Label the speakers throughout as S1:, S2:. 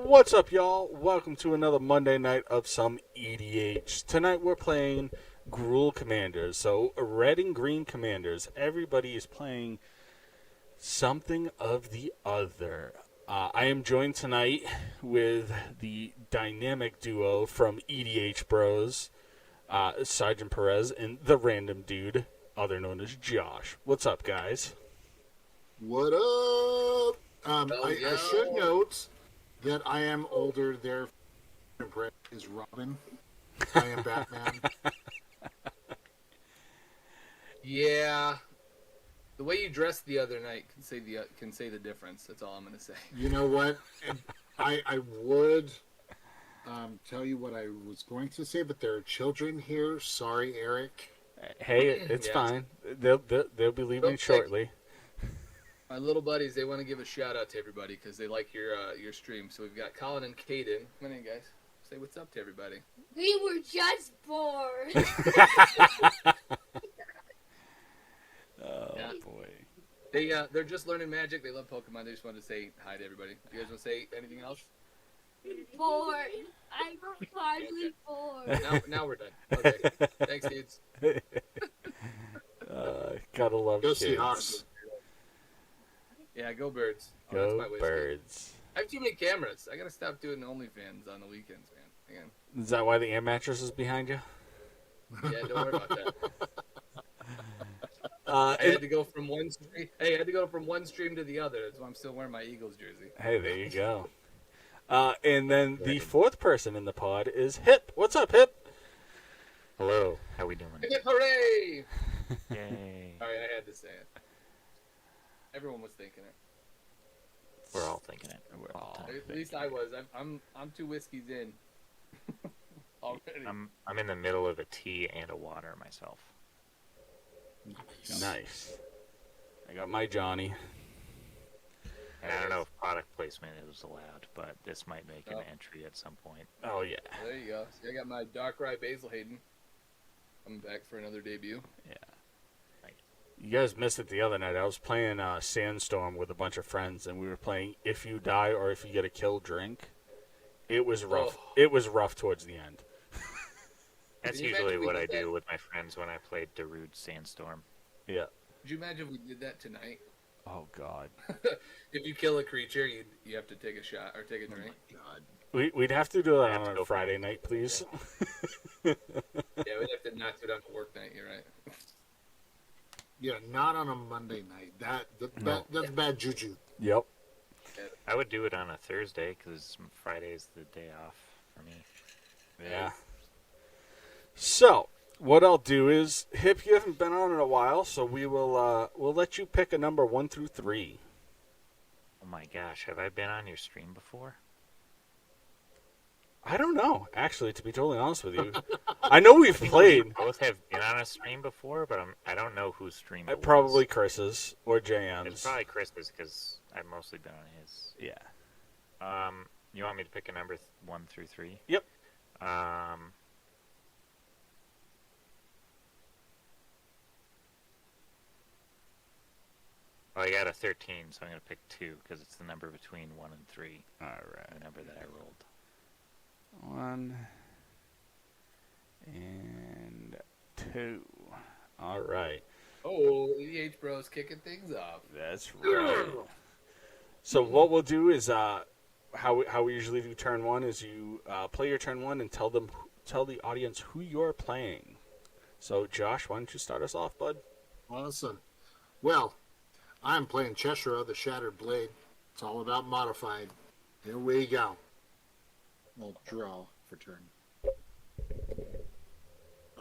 S1: What's up, y'all? Welcome to another Monday night of some EDH. Tonight we're playing Gruul Commanders. So, red and green commanders. Everybody is playing something of the other. I am joined tonight with the dynamic duo from EDH Bros, Sergeant Perez and the random dude, other known as Josh. What's up, guys?
S2: What up? I should note that I am older. Their impression is Robin. I am Batman.
S3: Yeah, the way you dressed the other night can say the difference. That's all I'm gonna say.
S2: You know what? I would tell you what I was going to say, but there are children here. Sorry, Eric.
S1: Hey, it's fine. They'll be leaving shortly.
S3: My little buddies, they want to give a shout out to everybody because they like your stream. So we've got Colin and Caden. Come on in, guys. Say what's up to everybody.
S4: We were just born.
S1: Oh boy.
S3: They're just learning Magic. They love Pokemon. They just wanted to say hi to everybody. You guys want to say anything else?
S4: Born. I'm finally born.
S3: Now we're done. Okay. Thanks, dudes.
S1: Gotta love
S2: Go
S1: kids.
S2: Seahawks.
S3: Yeah, go Birds. Oh,
S1: Go
S3: that's my whiskey.
S1: Birds.
S3: I have too many cameras. I gotta stop doing OnlyFans on the weekends, man. Hang on.
S1: Is that why the air mattress is behind you?
S3: Yeah, don't worry about that.
S1: Uh,
S3: I had to go from one stream. Hey, I had to go from one stream to the other. That's why I'm still wearing my Eagles jersey.
S1: Hey, there you go. And then the fourth person in the pod is Hip. What's up, Hip?
S5: Hello, how we doing?
S3: Hip hooray!
S5: Yay.
S3: Sorry, I had to say it. Everyone was thinking it.
S5: We're all thinking it.
S1: We're all
S3: At least I was. I'm 2 whiskeys in. Already.
S5: I'm in the middle of a tea and a water myself.
S1: Nice. I got my Johnny.
S5: And I don't know if product placement is allowed, but this might make an entry at some point.
S1: Oh, yeah.
S3: There you go. See, I got my Darkrai Basil Hayden. I'm back for another debut.
S1: Yeah. You guys missed it the other night. I was playing Sandstorm with a bunch of friends, and we were playing If You Die or If You Get a Kill Drink. It was rough.
S3: Oh.
S1: It was rough towards the end.
S5: That's
S3: Can you
S5: usually
S3: imagine
S5: what
S3: we
S5: I
S3: did that?
S5: do with my friends when I play Darude Sandstorm.
S1: Yeah.
S3: Could you imagine if we did that tonight?
S1: Oh, God.
S3: If you kill a creature, you have to take a shot or take a drink.
S2: God.
S1: We'd have to do that
S5: have to
S1: on a
S5: go
S1: Friday night, please.
S3: Yeah, we'd have to not do it on a work night. You're right.
S2: Yeah, not on a Monday night. That's bad juju.
S1: Yep.
S5: I would do it on a Thursday because Friday's the day off for me.
S1: Yeah. So, what I'll do is, Hip, you haven't been on in a while, so we'll let you pick a number 1 through 3.
S5: Oh my gosh, have I been on your stream before?
S1: I don't know, actually, to be totally honest with you. I know we've played.
S5: We both have been on a stream before, but I don't know whose stream it was.
S1: Probably Chris's or
S5: It's
S1: JM's.
S5: probably Chris's because I've mostly been on his.
S1: Yeah.
S5: You want me to pick a number 1 through 3?
S1: Yep.
S5: Well, I got a 13, so I'm going to pick 2 because it's the number between 1 and 3.
S1: All right.
S5: The number that I rolled.
S1: 1 and 2. All right.
S3: Oh, EDH Bros kicking things off.
S1: That's right. So what we'll do is how we usually do turn 1 is you play your turn 1 and tell the audience who you're playing. So Josh, why don't you start us off, bud?
S2: Awesome. Well, I'm playing Cheshire, the Shattered Blade. It's all about modified. Here we go. I'll draw for turn.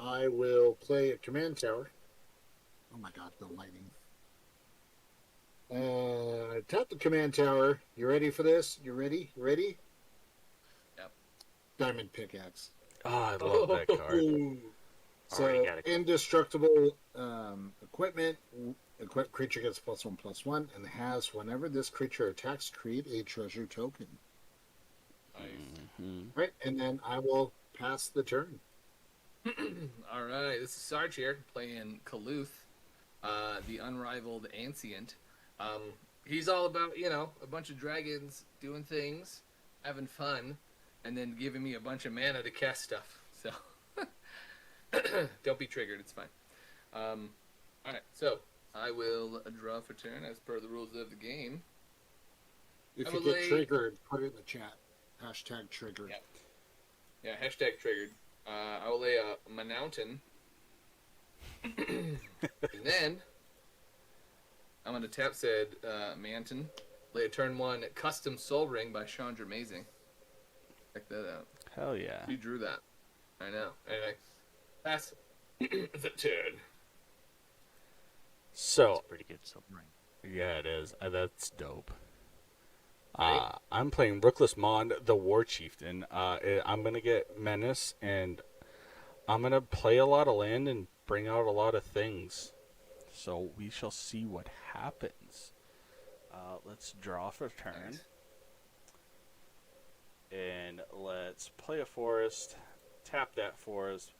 S2: I will play a command tower. Oh my god, the lightning. Tap the command tower. You ready for this? You ready? Ready?
S3: Yep.
S2: Diamond pickaxe.
S1: Oh, I love that card.
S2: So,
S5: Already got it.
S2: indestructible equipment. Equipped creature gets +1/+1 and has, whenever this creature attacks, create a treasure token.
S3: Nice.
S1: Mm-hmm.
S2: Right, and then I will pass the turn.
S3: All right, this is Sarge here playing Kaluth, the unrivaled Ancient. He's all about, a bunch of dragons doing things. having fun, and then giving me a bunch of mana to cast stuff. So don't be triggered. It's fine. All right, so I will draw for turn as per the rules of the game.
S2: If
S3: I
S2: you
S3: will
S2: get
S3: lay-
S2: triggered, put it in the chat. Hashtag triggered.
S3: Yeah, hashtag triggered. I will lay a Mountain. And then I'm going to tap said Mountain. Lay a turn 1 Custom Soul Ring by Chandra Amazing. Check that out.
S1: Hell yeah.
S3: He drew that. I know. Anyway, pass the turn.
S1: So,
S5: That's a pretty good silver ring.
S1: yeah, it is. That's dope.
S3: Right.
S1: I'm playing Rookless Mon, the War Chieftain. I'm going to get Menace, and I'm going to play a lot of land and bring out a lot of things. So we shall see what happens. Let's draw for turn.
S3: Nice.
S1: And let's play a forest, tap that forest,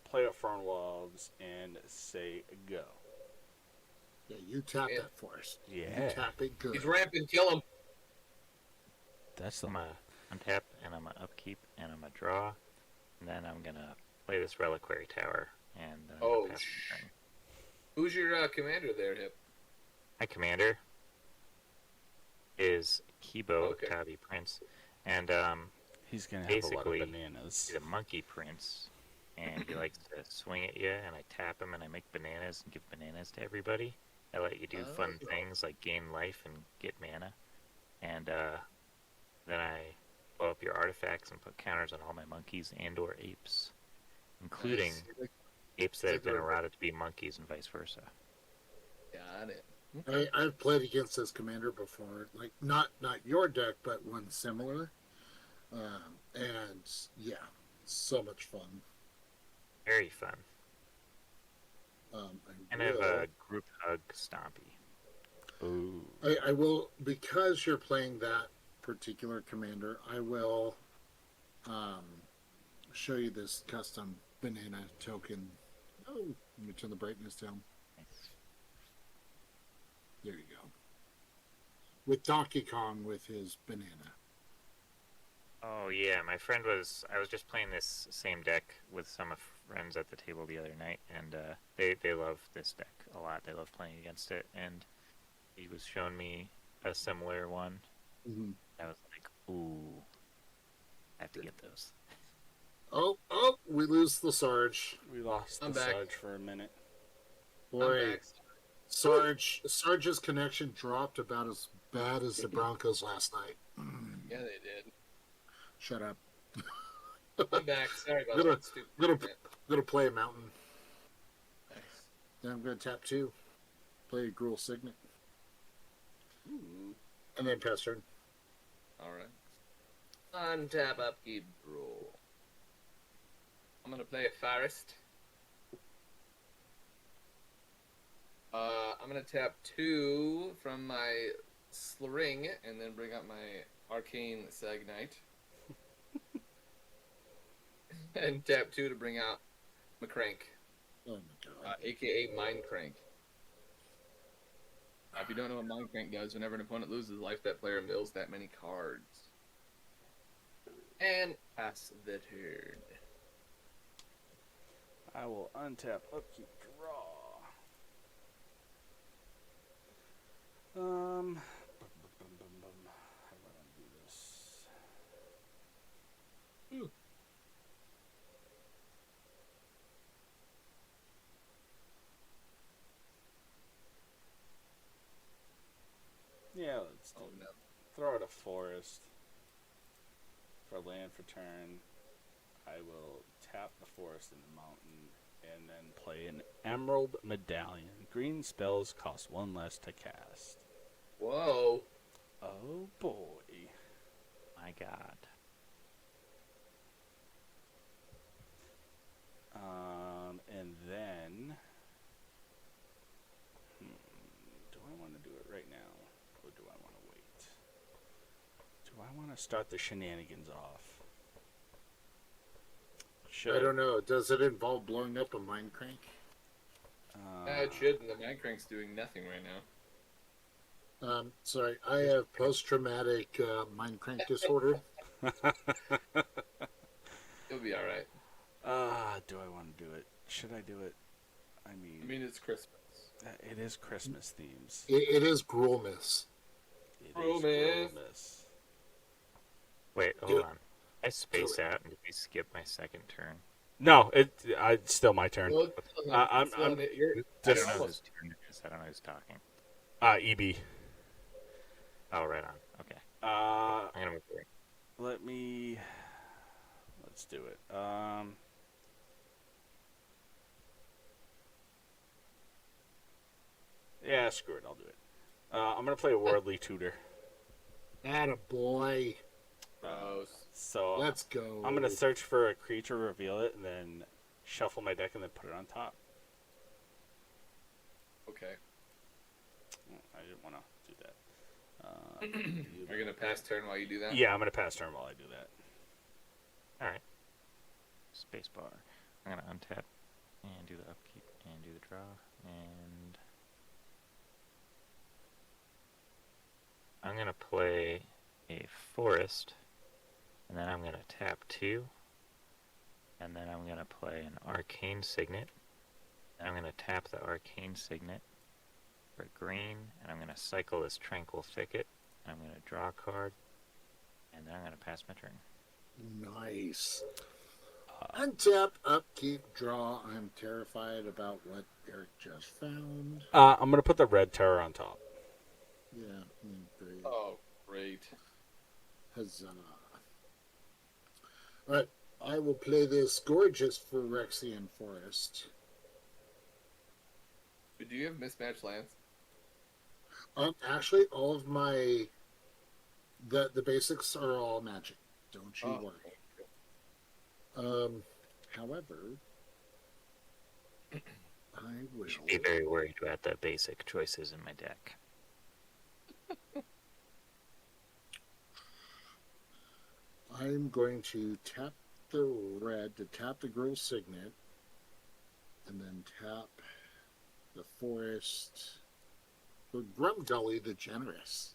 S1: play up front walls, and say go.
S2: Yeah, you tap
S3: Yeah.
S2: that forest.
S1: Yeah.
S2: You tap it good.
S3: He's ramping. Kill him.
S1: That's the
S5: I'm gonna untap and I'm gonna upkeep and I'm gonna draw, and then I'm gonna play this reliquary tower and then I'm
S3: Oh,
S5: gonna pass my turn.
S3: Who's your commander there, Hip?
S5: My commander is Kibo
S3: Okay.
S5: Tabi Prince, and
S1: He's going to have a lot of
S5: basically,
S1: bananas.
S5: he's a monkey prince, and he likes to swing at you, and I tap him and I make bananas and give bananas to everybody. I let you do fun
S3: Oh.
S5: things like gain life and get mana, and then I blow up your artifacts and put counters on all my monkeys and/or apes, including
S3: Nice.
S5: apes that have been
S3: Like a-
S5: eroded to be monkeys and vice versa.
S3: Got it.
S2: I've played against this commander before, like not your deck, but one similar, and yeah, so much fun.
S5: Very fun. And I have a group hug stompy.
S1: Ooh.
S2: I will, because you're playing that particular commander, I will show you this custom banana token. Oh, let me turn the brightness down. There you go. With Donkey Kong with his banana.
S5: Oh yeah, my friend was. I was just playing this same deck with some of friends at the table the other night, and they love this deck a lot. They love playing against it, and he was showing me a similar one.
S2: Mm-hmm.
S5: I was like, ooh, I have to get those.
S2: Oh, we lose the Sarge.
S1: We lost
S3: I'm
S1: the
S3: back.
S1: Sarge for a minute.
S3: I'm
S2: Boy,
S3: back.
S2: Sarge's connection dropped about as bad as the Broncos last night.
S3: Yeah, they did.
S2: Shut up.
S3: I'm back. Sorry about
S2: Gonna-
S3: that stupid.
S2: gonna-
S3: shit.
S2: I'm gonna play a mountain.
S3: Nice.
S2: Then I'm gonna tap 2. Play a Gruul Signet.
S1: Ooh.
S2: And then pass turn.
S3: All right. Untap, upkeep, draw. I'm gonna play a forest. I'm gonna tap 2 from my Slring and then bring up my Arcane Sagnite. And tap 2 to bring out McCrank,
S2: Oh my god.
S3: aka Mind Crank. If you don't know what Mind Crank does, whenever an opponent loses life, that player mills that many cards. And pass the turn.
S1: I will untap, upkeep, draw. How do I want to do this? Yeah, let's do
S3: Oh
S1: it.
S3: no.
S1: Throw out a forest for land for turn. I will tap the forest in the mountain and then play an Emerald Medallion. Green spells cost 1 less to cast.
S3: Whoa.
S1: Oh boy.
S5: My God.
S1: And then do I want to do it right now or do I want to wait? Do I want to start the shenanigans off? Should
S2: I don't know. Does it involve blowing up a Mind Crank?
S3: It shouldn't. The Mind Crank's doing nothing right now.
S2: Sorry, I have post-traumatic mind crank disorder.
S3: It'll be all right.
S1: Do I want to do it? Should I do it? I mean,
S3: It's Christmas.
S1: it is Christmas themes.
S2: It is Gruelmas.
S1: It
S3: Gruel
S1: is
S3: Myth.
S1: Gruelmas.
S5: Wait,
S2: Do
S5: hold
S2: it.
S5: on. I spaced out and did we skip my second turn?
S1: No, it's still my turn.
S3: Well,
S1: I'm
S3: you're
S5: I
S1: Just-
S5: don't know
S3: almost.
S5: whose turn it is. I don't know who's talking.
S1: EB.
S5: Oh, right on. Okay.
S1: Uh,
S5: I'm gonna move forward.
S1: let's do it. Yeah, screw it. I'll do it. I'm gonna play a Worldly Tutor.
S2: Atta boy.
S3: Gross.
S1: So
S2: Let's go.
S1: I'm gonna search for a creature, reveal it, and then shuffle my deck, and then put it on top.
S3: Okay.
S1: I didn't want to do that.
S3: You're gonna pass turn while you do that.
S1: Yeah, I'm gonna pass turn while I do that.
S5: All right. Spacebar. I'm gonna untap and do the upkeep and do the draw and I'm gonna play a forest, and then I'm gonna tap 2, and then I'm gonna play an arcane signet. And I'm gonna tap the arcane signet for green, and I'm gonna cycle this tranquil thicket, and I'm gonna draw a card, and then I'm gonna pass my turn.
S2: Nice. Untap, upkeep, draw. I'm terrified about what Eric just found.
S1: I'm gonna put the red terror on top.
S2: Yeah, great.
S3: Oh, great.
S2: Huzzah. Alright, I will play this gorgeous Phyrexian Forest.
S3: Do you have mismatched lands?
S2: Actually, all of my... The basics are all magic. Don't you worry. However, I will...
S5: Should be very worried about the basic choices in my deck.
S2: I'm going to tap the red to tap the Gruel Signet, and then tap the forest for Grumgully the Generous.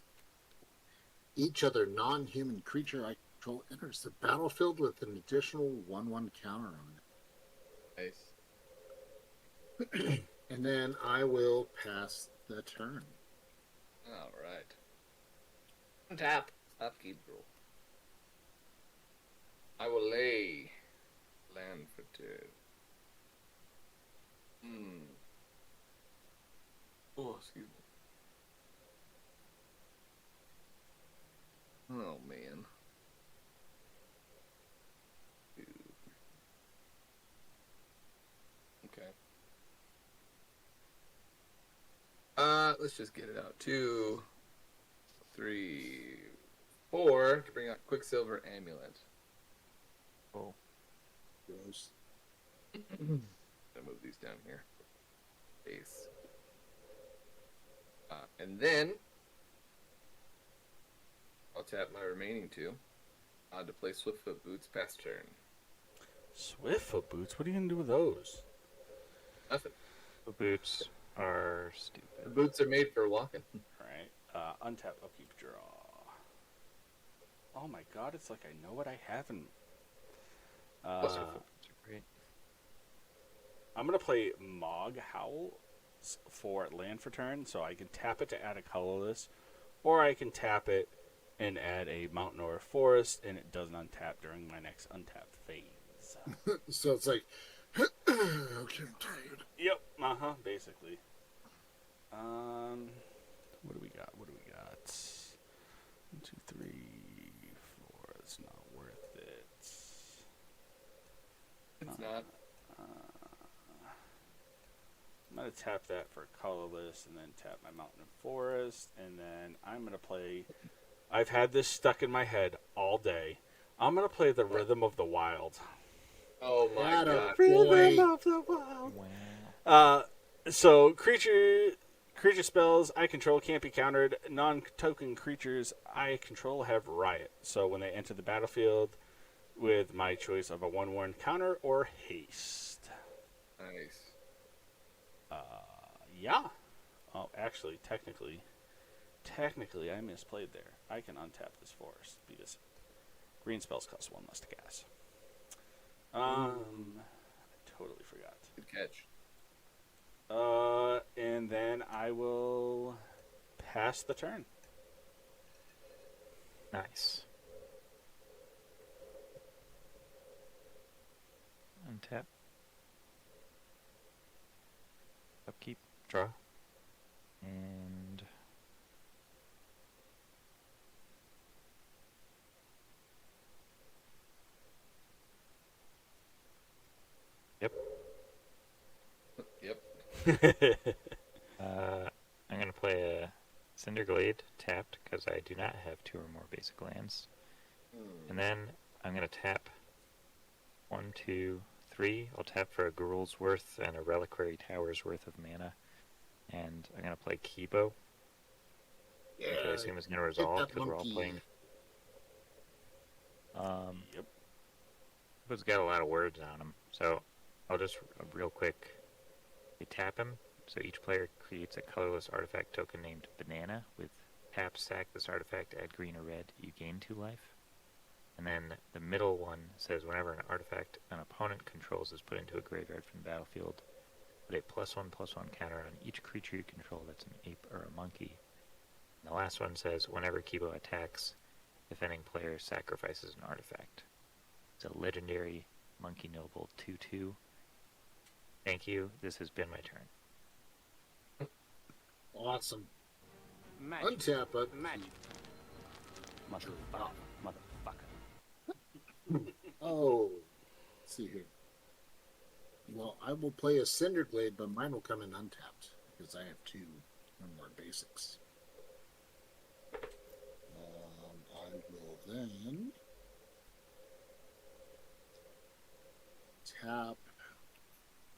S2: Each other non-human creature I control enters the battlefield with an additional 1/1 counter on
S3: Nice.
S2: it. And then I will pass the turn.
S3: All right. Tap. Upkeep rule. I will lay land for 2. Oh, excuse me. Oh, man. Okay. Let's just get it out. 2, 3, 4. Can bring out Quicksilver Amulet.
S5: Oh,
S2: Gross.
S3: I'll move these down here. Base. And then I'll tap my remaining 2 to play Swiftfoot Boots past turn.
S1: Swiftfoot boots. What are you gonna do with those?
S3: Nothing.
S5: the boots are
S3: The
S5: stupid.
S3: boots are made for walking.
S1: Right. Untap, upkeep, draw. Oh my god! It's like I know what I haven't.
S5: Plus, your foot boots are great.
S1: I'm gonna play Mog Howl for land for turn, so I can tap it to add a colorless, or I can tap it and add a mountain or a forest, and it doesn't untap during my next untapped phase.
S2: So it's like, okay, I'm tired.
S1: Yep. Basically. What do we got? What do we got? 1, 2, 3, 4. It's not worth it.
S3: It's not.
S1: I'm going to tap that for colorless and then tap my mountain and forest. And then I'm going to play... I've had this stuck in my head all day. I'm going to play the Rhythm of the Wild.
S3: Oh my
S2: Atta
S3: god.
S2: boy.
S1: Rhythm of the Wild.
S5: Wow.
S1: So, creature spells I control can't be countered. Non-token creatures I control have Riot. So when they enter the battlefield with my choice of a 1/1 counter or haste.
S3: Nice.
S1: Yeah. Oh, actually, technically, I misplayed there. I can untap this forest because Green spells cost 1 less to cast. I totally forgot.
S3: Good catch.
S1: And then I will pass the turn.
S5: Nice. Untap. Upkeep. Draw. And... Yep.
S3: Yep.
S5: I'm going to play a Cinderglade tapped because I do not have 2 or more basic lands. And then I'm going to tap 1, 2, 3. I'll tap for a Gruul's worth and a Reliquary Tower's worth of mana. And I'm going to play Kibo, which I assume is going to resolve because we're all playing.
S1: Yep.
S5: Kibo's got a lot of words on him, so I'll just real quick. You tap him, so each player creates a colorless artifact token named Banana. With tap, sack this artifact, add green or red, you gain 2 life. And then the middle one says whenever an artifact an opponent controls is put into a graveyard from the battlefield, put a +1/+1 counter on each creature you control that's an ape or a monkey. And the last one says whenever Kibo attacks, defending player sacrifices an artifact. It's a legendary Monkey Noble 2/2. Thank you. This has been my turn.
S2: Awesome.
S6: Magic.
S2: Untap it.
S6: Magic. Motherfucker. Motherfucker.
S2: Oh, let's see here. Well, I will play a Cinderglade, but mine will come in untapped because I have 2 or more basics. I will then tap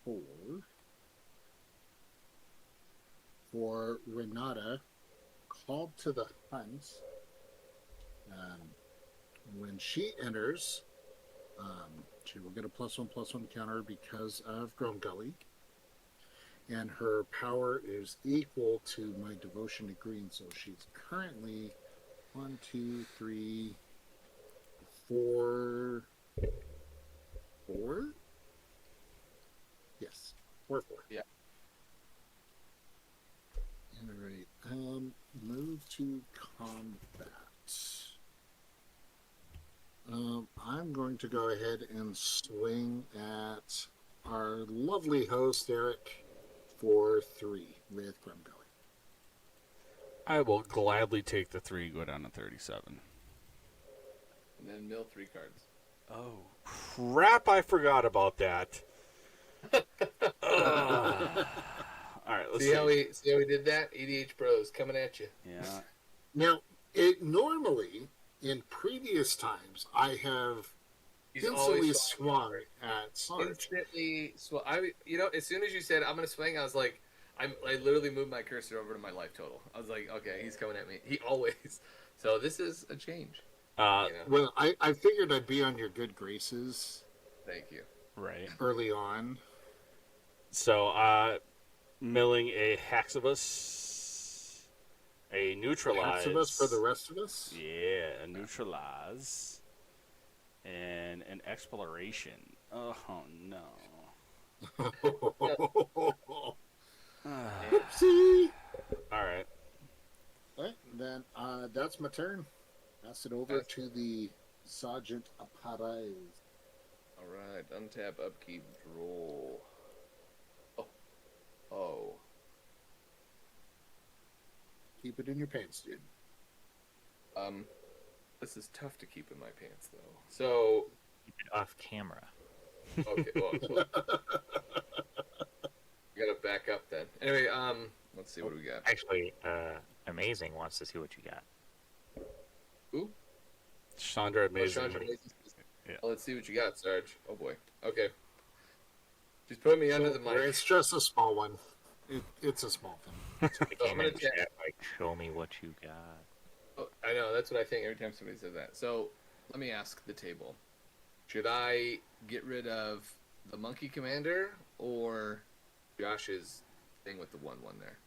S2: 4 for Renata, called to the hunt. When she enters, she will get a +1/+1 counter because of Grumgully. And her power is equal to my devotion to green. So she's currently 1, 2, 3, 4. 4? Yes. 4.
S3: Yeah.
S2: Alright. Move to combat. I'm going to go ahead and swing at our lovely host, Eric, for 3 with Grumgully.
S1: I will gladly take the 3, go down to 37.
S3: And then mill 3 cards.
S1: Oh, crap, I forgot about that. All right, let's
S3: see how we did that? EDH Bros coming at you.
S1: Yeah.
S2: Now, normally, in previous times, I have
S3: He's
S2: instantly
S3: always
S2: swung at Sarge.
S3: Instantly as soon as you said I'm gonna swing, I was like, I literally moved my cursor over to my life total. I was like, okay, he's coming at me. He always. So this is a change.
S2: Well, I figured I'd be on your good graces.
S3: Thank you.
S1: Right.
S2: Early on.
S1: So, milling a Haxibus, a Neutralize.
S2: Haxibus for the rest of us?
S1: Yeah, a Neutralize, and an Exploration. Oh, no.
S2: See?
S1: All right.
S2: Right, then that's my turn. Pass it over to the Sergeant Apparez.
S3: All right, untap, upkeep, draw. Oh.
S2: Keep it in your pants, dude.
S3: This is tough to keep in my pants, though. So,
S5: Keep it off camera.
S3: okay, well, you gotta back up then. Anyway, let's see what do we got.
S5: Actually, Amazing wants to see what you got.
S3: Ooh,
S1: Chandra Amazing.
S3: Chandra Amazing.
S1: Yeah.
S3: Well, let's see what you got, Sarge. Oh boy. Okay. Just put me under the mic.
S2: It's just a small one. It's a small thing.
S5: I came
S3: gonna
S5: in chat like, show me what you got.
S3: Oh, I know, that's what I think every time somebody says that. So, let me ask the table. Should I get rid of the Monkey Commander or Josh's thing with the 1/1 there?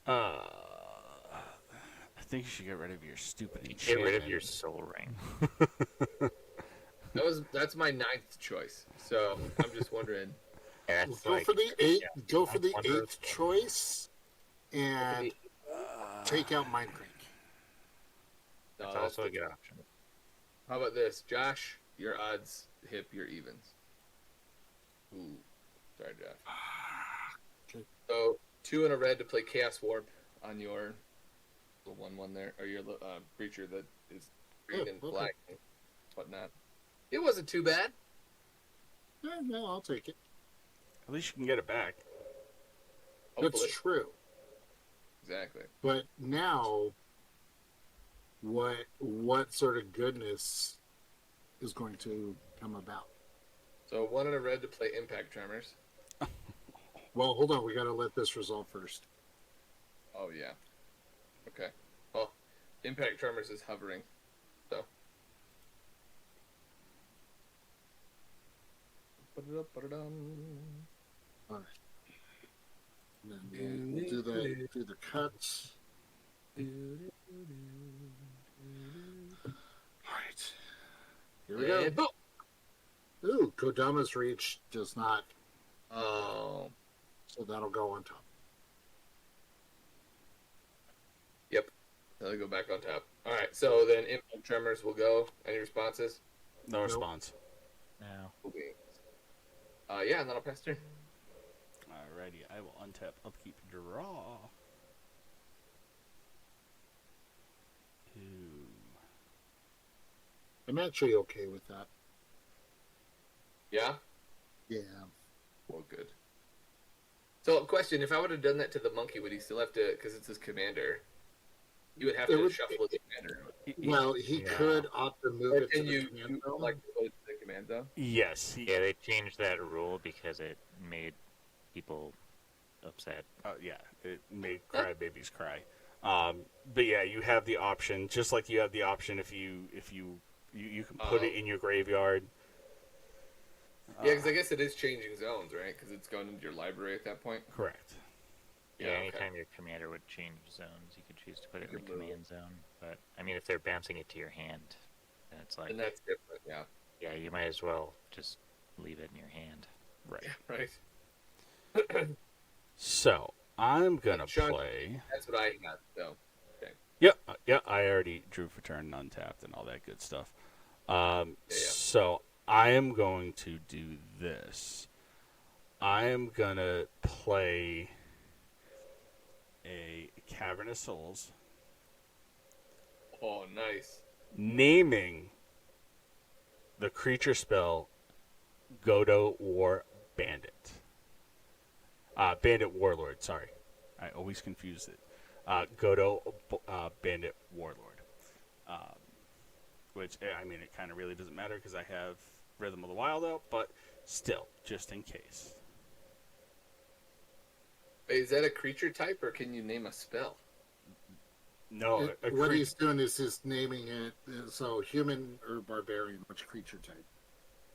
S1: I think you should get rid of your stupid
S5: Get
S1: enchantment.
S5: rid of your soul ring.
S3: That's my 9th choice. So I'm just wondering.
S5: That's
S2: Go
S5: like,
S2: for the eighth.
S5: yeah,
S2: Go for
S5: I
S2: the
S5: wonder-
S2: 8th choice, and take out Mind Crank.
S3: No,
S5: That's
S3: that's
S5: also a
S3: the-
S5: good option.
S3: How about this, Josh? Your odds, Hip, your evens. Ooh, sorry, Josh.
S2: Okay.
S3: So 2 and a red to play Chaos Warp on your little 1/1 there, or your creature that is green
S2: Oh,
S3: and
S2: okay.
S3: black and whatnot. It wasn't too bad.
S2: Yeah, no, I'll take it.
S1: At least you can get it back.
S3: Hopefully.
S2: That's true.
S3: Exactly.
S2: But now, what sort of goodness is going to come about?
S3: So 1 and a red to play Impact Tremors.
S2: Well, hold on. We got to let this resolve first.
S3: Oh yeah. Okay. Well, Impact Tremors is hovering. So.
S2: All right. And then we'll do the cuts. All right. Here we go.
S3: And boom.
S2: Ooh, Kodama's Reach does not,
S3: Oh.
S2: so that'll go on top.
S3: Yep. They'll go back on top. All right. So then Impact Tremors will go. Any responses?
S1: No response.
S5: No.
S3: Okay. Yeah, and then I'll pass turn.
S1: Alrighty, I will untap, upkeep, draw. Ooh.
S2: I'm actually okay with that.
S3: Yeah.
S2: Yeah.
S3: Well, good. So, question: if I would have done that to the monkey, would he still have to? Because it's his commander. He would have
S2: It
S3: to
S2: would-
S3: shuffle his commander.
S2: Well, he
S5: Yeah.
S2: could opt to move
S3: Or
S2: it to
S3: can
S2: the
S3: you
S2: command zone.
S3: like to put it to the command zone?
S1: Yes.
S5: Yeah, they changed that rule because it made people upset.
S1: Yeah, it made crybabies cry. But yeah, you have the option, just like you have the option if you can put it in your graveyard.
S3: Yeah, because I guess it is changing zones, right? Because it's going into your library at that point.
S1: Correct.
S5: Yeah,
S3: okay.
S5: anytime your commander would change zones, you could choose to put it in the
S3: could move it.
S5: command zone. But I mean, if they're bouncing it to your hand, then it's like,
S3: And that's different, yeah.
S5: yeah, you might as well just leave it in your hand.
S1: Right.
S3: Right.
S1: So I'm gonna
S3: Sean-
S1: play.
S3: That's what I got, so.
S1: Yeah, I already drew for turn, and untapped, and all that good stuff.
S3: Yeah.
S1: So I am going to do this. I am gonna play a Cavern of Souls,
S3: Oh, nice.
S1: naming the creature spell Godo War Bandit. Bandit Warlord, sorry. I always confuse it. Godo Bandit Warlord. Which, I mean, it kind of really doesn't matter because I have Rhythm of the Wild out, but still, just in case.
S3: Wait, is that a creature type, or can you name a spell?
S1: No,
S2: What he's doing is just naming it. So human or barbarian, which creature type?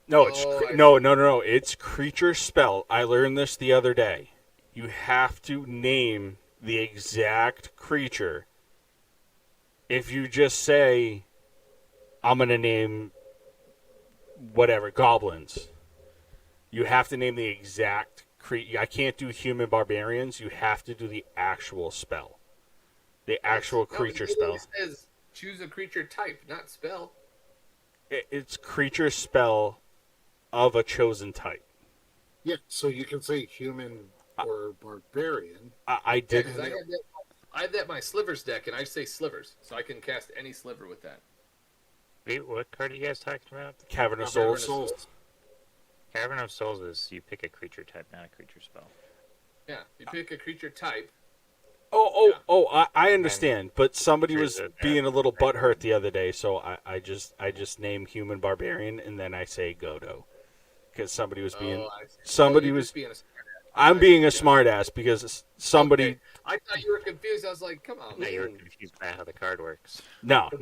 S1: No, it's
S3: Oh, I
S1: no. It's creature spell. I learned this the other day. You have to name the exact creature. If you just say, "I'm gonna name whatever goblins," you have to name the exact creature. I can't do human barbarians. You have to do the actual spell, the actual creature
S3: it
S1: spell.
S3: says choose a creature type, not spell.
S1: It's creature spell of a chosen type.
S2: Yeah, so you can say human or barbarian.
S1: I
S3: Yeah,
S1: did.
S3: because I had that in my slivers deck, and I say slivers, so I can cast any sliver with that.
S5: Wait, what card are you guys talking about?
S1: Cavern of
S3: Cavern of
S1: Souls.
S3: Souls.
S5: Cavern of Souls is you pick a creature type, not a creature spell.
S3: Yeah, you pick a creature type.
S1: I understand, but somebody was
S5: Here's a-
S1: being a little butthurt the other day, so I just name human barbarian and then I say Godo because somebody was being
S3: I see.
S1: somebody
S3: you're
S1: was
S3: just being a smartass.
S1: I'm being a smartass because somebody
S3: Okay. I thought you were confused. I was like, come on,
S5: Now you were
S3: man.
S5: confused by how the card works.
S1: no.
S3: The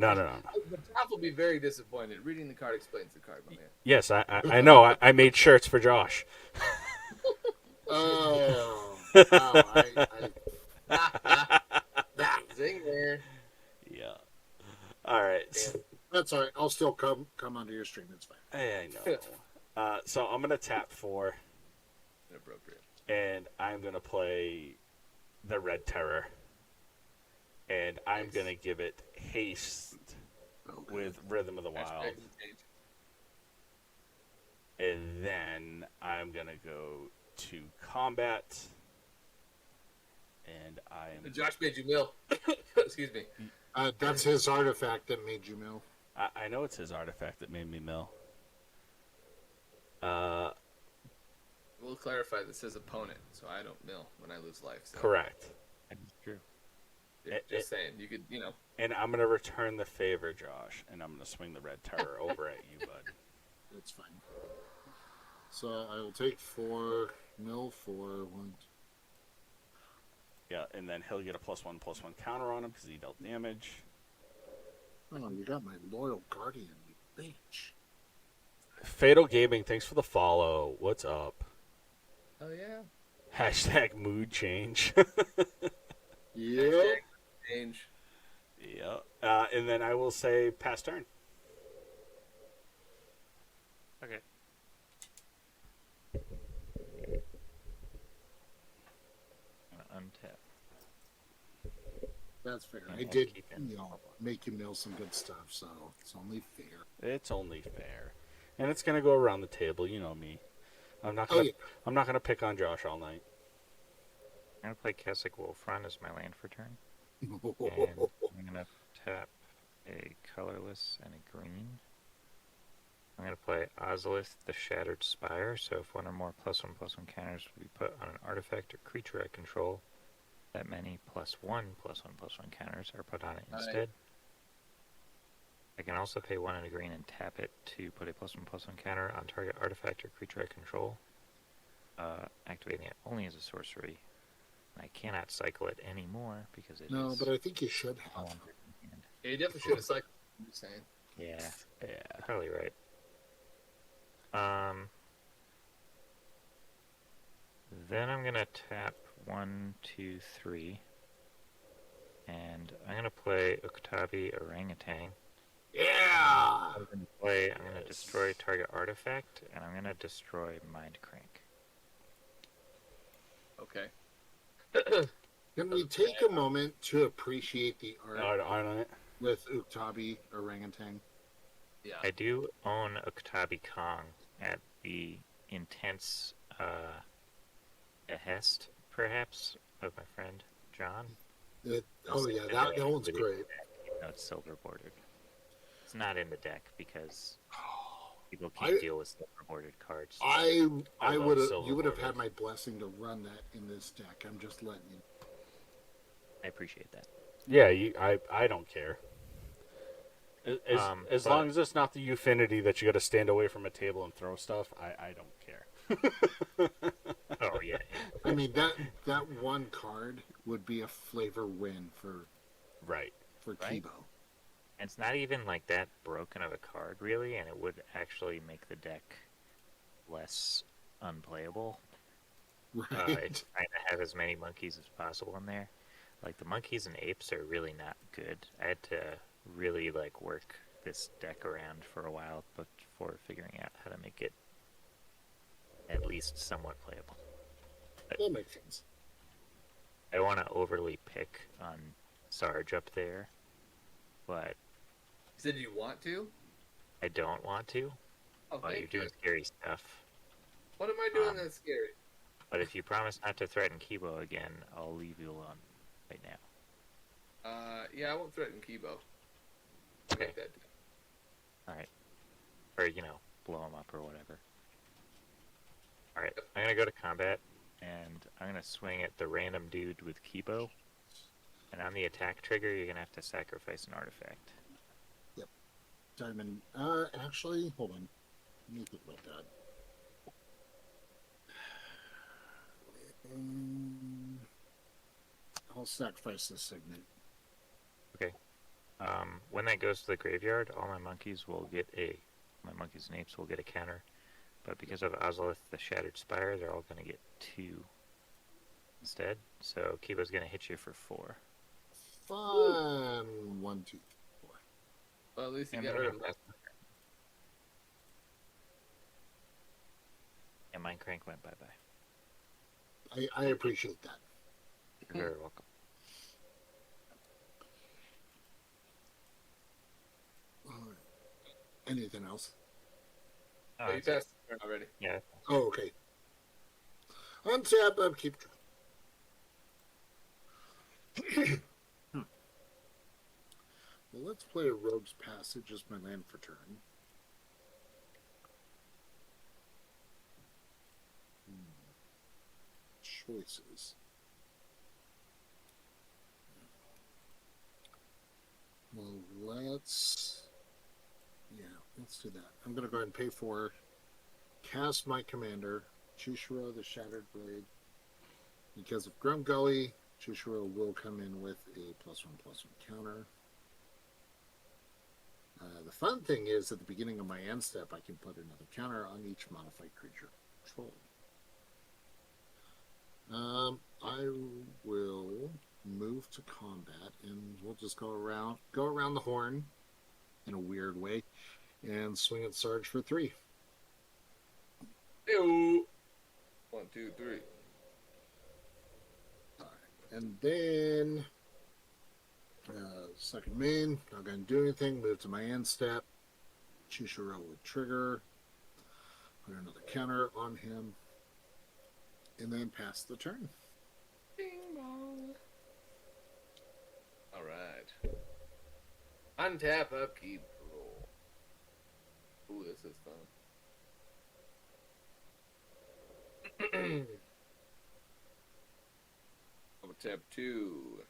S3: top will be very disappointed. Reading the card explains the card, my man.
S1: Yes, I know. I made shirts for Josh.
S2: Oh,
S3: Zing there. Damn.
S2: That's all right. I'll still come onto your stream. It's fine.
S1: I know. So I'm gonna tap 4,
S3: Inappropriate.
S1: and I'm gonna play the Red Terror, and I'm
S3: Nice.
S1: gonna give it haste
S2: Okay.
S1: with Rhythm of the Wild,
S3: Hashtag change.
S1: and then I'm gonna go to combat, and I'm
S3: Josh made you mill. Excuse me.
S2: That's his artifact that made you mill.
S1: I know it's his artifact that made me mill.
S3: We'll clarify this says opponent, so I don't mill when I lose life. So.
S1: Correct.
S5: That's true.
S3: Just saying, you could,
S1: And I'm gonna return the favor, Josh, and I'm gonna swing the Red Terror over at you, bud.
S2: That's fine. So I will take 4 mill for 1.
S1: Yeah, and then he'll get a +1/+1 counter on him because he dealt damage.
S2: Oh, you got my loyal guardian, you bitch.
S1: Fatal Gaming, thanks for the follow. What's up?
S3: oh yeah.
S1: Hashtag mood change.
S2: Yep.
S3: Hashtag change.
S1: Yeah. And then I will say pass turn.
S5: Okay. I'm gonna untap.
S2: That's fair.
S5: And
S2: I
S5: I'll
S2: did,
S5: keep in
S2: make you mill some good stuff, so it's only fair.
S1: It's only fair. And it's gonna go around the table, you know me. I'm not
S2: Oh,
S1: gonna
S2: yeah.
S1: I'm not gonna pick on Josh all night.
S5: I'm gonna play Keswick Wolfrun as my land for turn, and I'm gonna tap a colorless and a green. I'm gonna play Ozolith, the Shattered Spire. So if one or more +1/+1 counters would be put on an artifact or creature I control, that many +1/+1/+1 counters are put on it instead. I can also pay 1 and a green and tap it to put a +1/+1 counter on target artifact or creature I control, activating it only as a sorcery. And I cannot cycle it anymore because it
S2: No,
S5: is
S2: but I think you should
S5: no
S2: have.
S5: longer in hand.
S3: Yeah, you definitely should have cycled. I'm just saying.
S5: Yeah,
S1: Yeah.
S5: you're probably right. Then I'm gonna tap 1, 2, 3, and I'm gonna play Uktabi Orangutan.
S2: Yeah!
S5: I'm gonna destroy target artifact, and I'm gonna destroy Mind Crank.
S3: Okay.
S2: Can we take a moment to appreciate the art
S1: Art on it.
S2: with Uktabi Orangutan?
S3: Yeah.
S5: I do own Uktabi Kong at the intense behest, perhaps, of my friend John.
S2: Oh yeah, that one's great.
S5: Even though it's silver bordered. It's not in the deck because people
S2: I-
S5: can't deal with silver bordered cards.
S2: I
S1: love
S2: would have
S1: silver
S2: you would have
S1: border.
S2: had my blessing to run that in this deck. I'm just letting you.
S5: I appreciate that.
S1: Yeah, I don't care. As
S5: but-
S1: long as it's not the Ufinity that you got to stand away from a table and throw stuff, I don't care.
S5: Oh yeah,
S2: I mean that one card would be a flavor win for
S1: Right.
S5: Right.
S2: Kibo.
S5: and it's not even like that broken of a card really, and it would actually make the deck less unplayable.
S2: Right.
S5: It's trying to have as many monkeys as possible in there. Like the monkeys and apes are really not good. I had to really like work this deck around for a while before figuring out how to make it at least somewhat playable.
S2: That makes sense.
S5: I don't want to overly pick on Sarge up there, but
S3: You said you want to?
S5: I don't want to.
S3: Oh,
S5: But you're
S3: thank you.
S5: doing scary stuff.
S3: What am I doing
S5: um,
S3: that's scary?
S5: But if you promise not to threaten Kibo again, I'll leave you alone right now.
S3: Yeah, I won't threaten Kibo.
S5: Okay.
S3: Make that.
S5: Alright. Or, blow him up or whatever. Alright, I'm gonna go to combat, and I'm gonna swing at the random dude with Kibo. And on the attack trigger, you're gonna have to sacrifice an artifact.
S2: Diamond. Actually, hold on. Let me think about that. I'll sacrifice the signet.
S5: When that goes to the graveyard, all my monkeys and apes will get a counter. But because of Ozolith, the Shattered Spire, they're all gonna get 2 instead. So Kibo's gonna hit you for 4.
S2: Fun. 1, 2, 4.
S3: Well, at least you
S5: I'm
S3: got
S5: gonna
S3: rid of
S5: pass. Yeah, mine crank went bye-bye.
S2: I appreciate that.
S5: You're very welcome.
S2: All right. Anything else?
S5: Oh,
S3: you
S5: that's it.
S3: passed the turn already.
S5: Yeah.
S2: Oh, okay. Untap, upkeep. Well, let's play a Rogue's Passage as my land for turn. Choices. Well, let's do that. I'm going to go ahead and pay for cast my commander, Chushiro the Shattered Blade. Because of Grum Gully, Chushiro will come in with a +1/+1 counter. The fun thing is, at the beginning of my end step, I can put another counter on each modified creature control. I will move to combat, and we'll just go around the horn in a weird way, and swing at Sarge for 3.
S3: Ew. 1, 2, 3.
S2: All right. And then second main, not going to do anything. Move to my end step. Chushiro would trigger. Put another counter on him, and then pass the turn.
S3: Bing bong. All right. Untap, upkeep, roll. Ooh, this is fun. I'm gonna tap 2,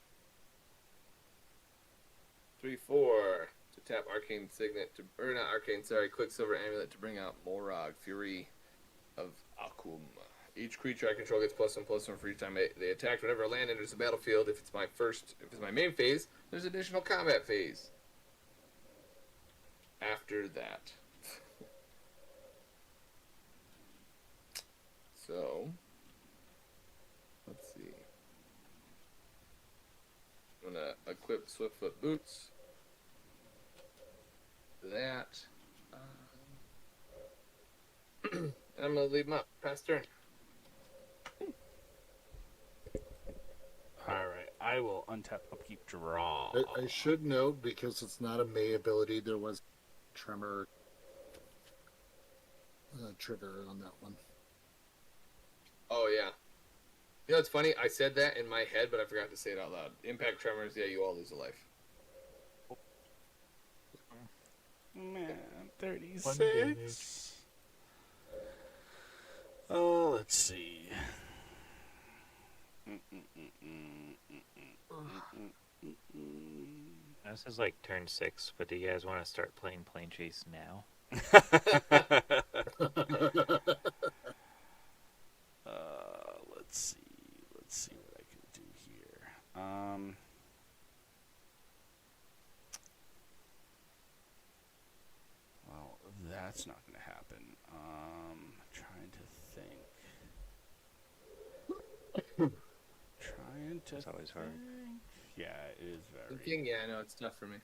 S3: 3, 4 to tap Arcane Signet or not Arcane, sorry, Quicksilver Amulet to bring out Morag, Fury of Akum. Each creature I control gets +1/+1 for each time they attack. Whenever a land enters the battlefield, if it's my main phase, there's additional combat phase. After that. So, let's see. I'm gonna equip Swiftfoot Boots. That. And I'm gonna leave them up. Pass turn.
S1: All right, I will untap, upkeep, draw.
S2: I should note, because it's not a May ability, there was Tremor trigger on that one.
S3: Oh, yeah. You know, it's funny. I said that in my head, but I forgot to say it out loud. Impact Tremors, yeah, you all lose a life.
S1: Man, 36. Oh, let's see.
S5: This is like turn 6, but do you guys want to start playing Plane Chase now?
S1: Let's see what I can do here. Well, that's not going to happen. Trying to think.
S5: It's always hard.
S1: Yeah, it is very.
S3: Thinking, yeah, I know, it's tough for me.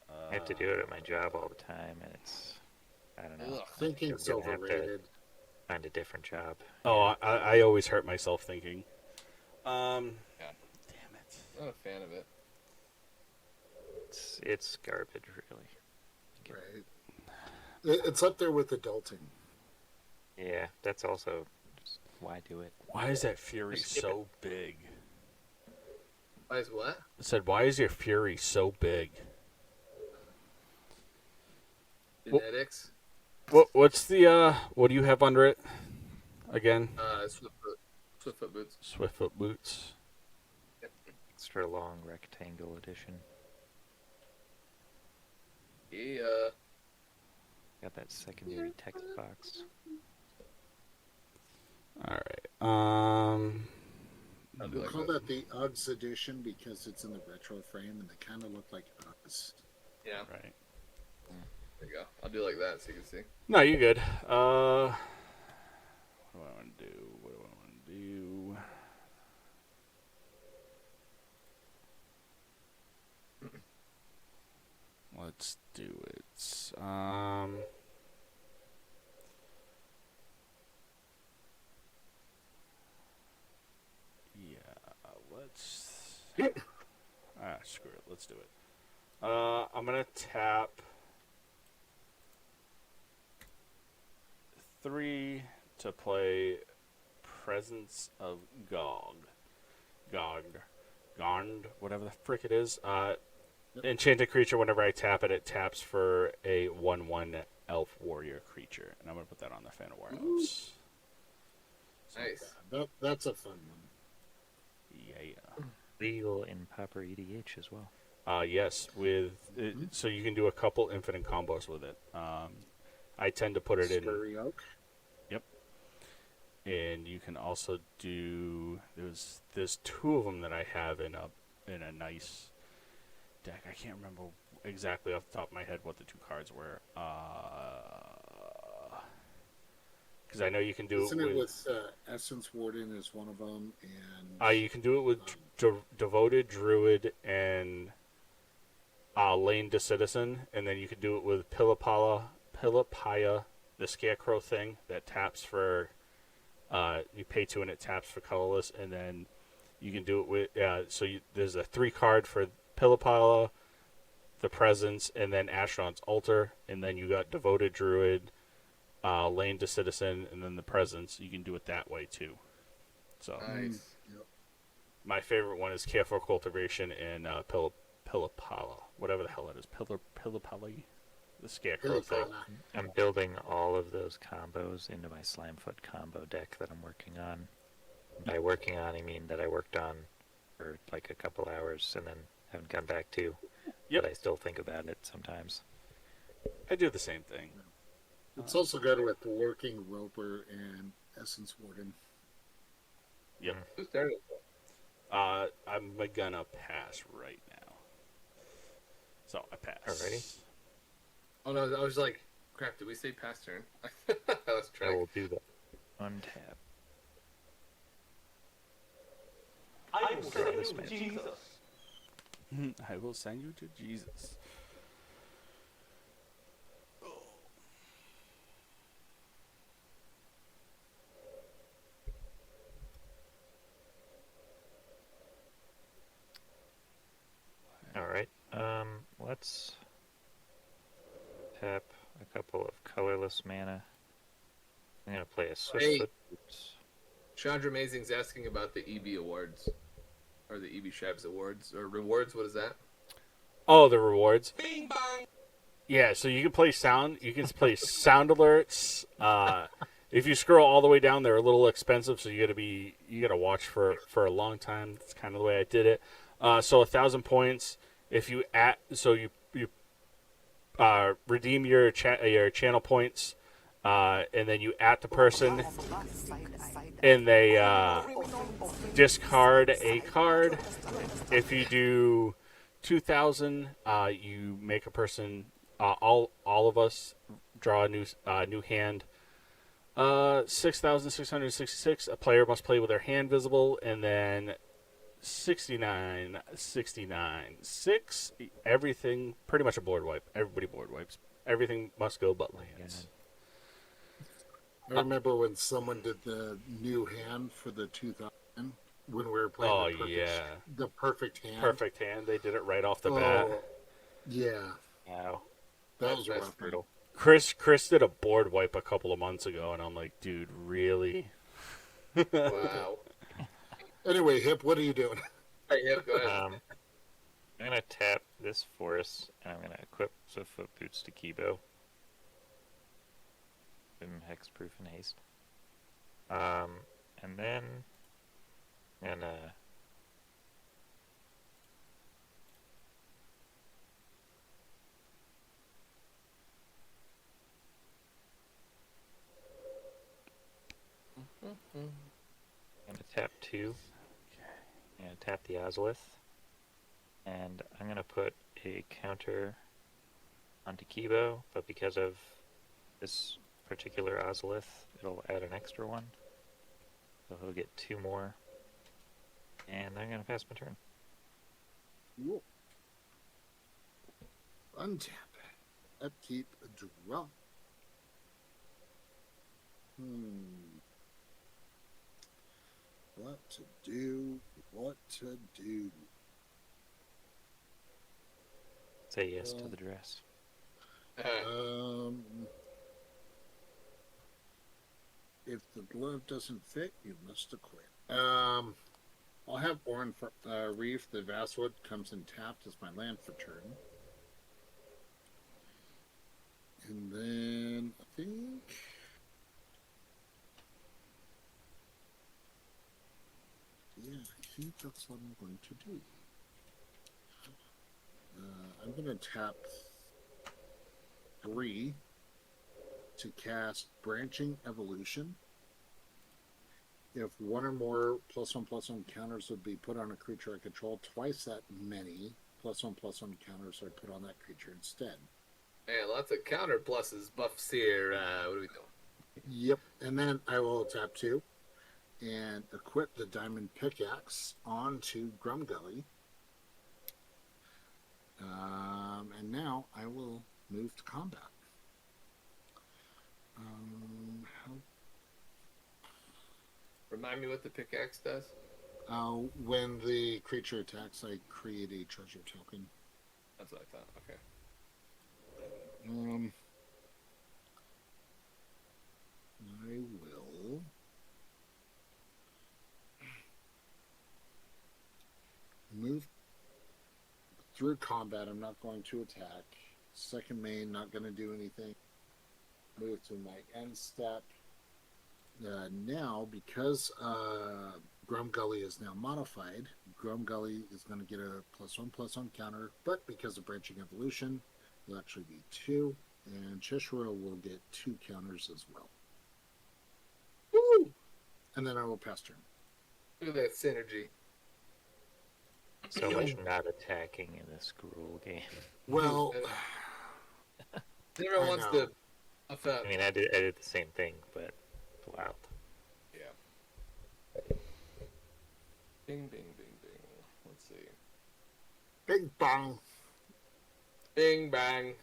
S5: I have to do it at my job all the time, and it's, I don't know.
S3: Ugh.
S2: Thinking's
S5: I'm gonna have to
S2: overrated.
S5: find a different job.
S1: Oh, I always hurt myself thinking.
S3: Yeah.
S1: Damn it.
S3: Not a fan of it.
S5: It's garbage, really.
S2: Right. It's up there with adulting.
S5: Yeah, that's also just why do it?
S1: Why is that Fury
S5: Just skip
S1: so big?
S3: Why is what?
S1: I said, why is your Fury so big?
S3: Genetics?
S1: What's the, what do you have under it? Again?
S3: Swiftfoot Boots.
S1: Swiftfoot Boots.
S5: Extra long rectangle edition.
S3: Yeah.
S5: Got that secondary text box.
S1: Alright.
S3: I'll do
S2: We
S3: like
S2: call
S3: this.
S2: that the Uggs edition because it's in the retro frame and they kind of look like Uggs.
S3: Yeah,
S1: Right.
S3: there you go. I'll do like that so you can see.
S1: No, you're good. What do I want to do? let's do it. Yeah, let's. Screw it. Let's do it. I'm gonna tap 3 to play Presence of Gond, whatever the frick it is. Enchanted creature, whenever I tap it, it taps for a 1/1 elf warrior creature. And I'm going to put that on the Fan of Werewolves.
S3: Nice.
S2: That's a fun one.
S1: Yeah.
S5: Legal in Pauper EDH as well.
S1: Yes, so you can do a couple infinite combos with it. I tend to put it in.
S2: Scurry Oak.
S1: Yep. And you can also do there's 2 of them that I have in a nice deck. I can't remember exactly off the top of my head what the 2 cards were. Because I know you can do
S2: Isn't
S1: it
S2: it
S1: with
S2: Essence Warden is one of them, and
S1: you can do it with Devoted Druid and Lane to Citizen, and then you could do it with Pilapaya, the Scarecrow thing that taps for. You pay 2 and it taps for colorless, and then you can do it with. There's a 3 card for Pilapala, the Presence, and then Astronaut's Altar, and then you got Devoted Druid, Lane to Citizen, and then the Presence. You can do it that way too. So
S3: Nice.
S2: Yep.
S1: my favorite one is Careful Cultivation and Pilapala, whatever the hell it is, Pilapali, the Scarecrow thing.
S5: I'm building all of those combos into my Slimefoot combo deck that I'm working on. By working on, I mean that I worked on for like a couple hours and then haven't come back to.
S1: Yep.
S5: But I still think about it sometimes.
S1: I do the same thing.
S2: It's also good with Lurking Roper and Essence Warden.
S1: Yep.
S3: Who started it?
S1: I'm gonna pass right now. So I pass.
S5: Alrighty.
S3: Oh no, I was like, crap, did we say pass turn? Let's try.
S5: I will do that. Untap.
S6: I will send you to Jesus.
S1: I will send you to Jesus.
S5: Alright. Let's tap a couple of colorless mana. I'm gonna play a Swiftfoot. Oops.
S3: Chandra Amazing's asking about the EB awards. Or the EB Shabs awards. Or rewards, what is that?
S1: Oh, the rewards.
S6: Bing bang.
S1: Yeah, so you can play sound. You can play sound alerts. If you scroll all the way down, they're a little expensive, so you gotta watch for a long time. That's kind of the way I did it. So 1,000 points. If you redeem your channel points, and then you at the person, and they discard a card. If you do 2,000, you make a person. All of us draw a new hand. 6,666. A player must play with their hand visible, and then 69, 6. Everything, pretty much a board wipe. Everybody board wipes. Everything must go but lands.
S2: I remember when someone did the new hand for the 2000 when we were playing
S1: Oh,
S2: the perfect,
S1: yeah.
S2: the perfect hand.
S1: Perfect hand. They did it right off the bat.
S2: Yeah,
S5: Wow.
S2: that was
S3: That's
S2: rough.
S5: brutal.
S1: Chris did a board wipe a couple of months ago, and I'm like, dude, really?
S3: Wow.
S2: Anyway, Hip, what are you doing?
S3: Alright, yeah, go ahead.
S5: I'm gonna tap this forest, and I'm gonna equip Swiftfoot Boots to Kibo. Hexproof and haste. And then I'm gonna tap 2. I'm gonna tap the Ozolith. And I'm gonna put a counter onto Kibo, but because of this particular Ozolith, it'll add an extra one. So he'll get 2 more. And I'm gonna pass my turn.
S2: Untap. upkeep, draw. What to do? What to do?
S5: Say yes to the dress.
S2: If the glove doesn't fit, you must acquit. I'll have Orin Reef, the Vastwood, comes in tapped as my land for turn. And then I think that's what I'm going to do. I'm going to tap 3 to cast Branching Evolution. If one or more +1/+1 counters would be put on a creature I control, twice that many +1/+1 counters are put on that creature instead.
S3: Man, lots of counter pluses, buffs here. What are we doing?
S2: Yep. And then I will tap 2 and equip the Diamond Pickaxe onto Grumgully. And now I will move to combat.
S3: Remind me what the pickaxe does?
S2: When the creature attacks, I create a treasure token.
S3: That's what I thought. Okay.
S2: I will move through combat. I'm not going to attack. Second main, not going to do anything. Move to my end step. Now, because Grumgully is now modified, Grumgully is going to get a +1/+1 counter, but because of Branching Evolution, it'll actually be 2, and Cheshire will get 2 counters as well.
S3: Woo!
S2: And then I will pass turn.
S3: Look at that synergy.
S5: So much not attacking in this Gruul game.
S2: Well,
S3: Everyone wants to buff up.
S5: I mean, I did the same thing, but wild.
S3: Yeah. Bing, bing, bing, bing. Let's see.
S2: bing bang.
S3: Bing, bang.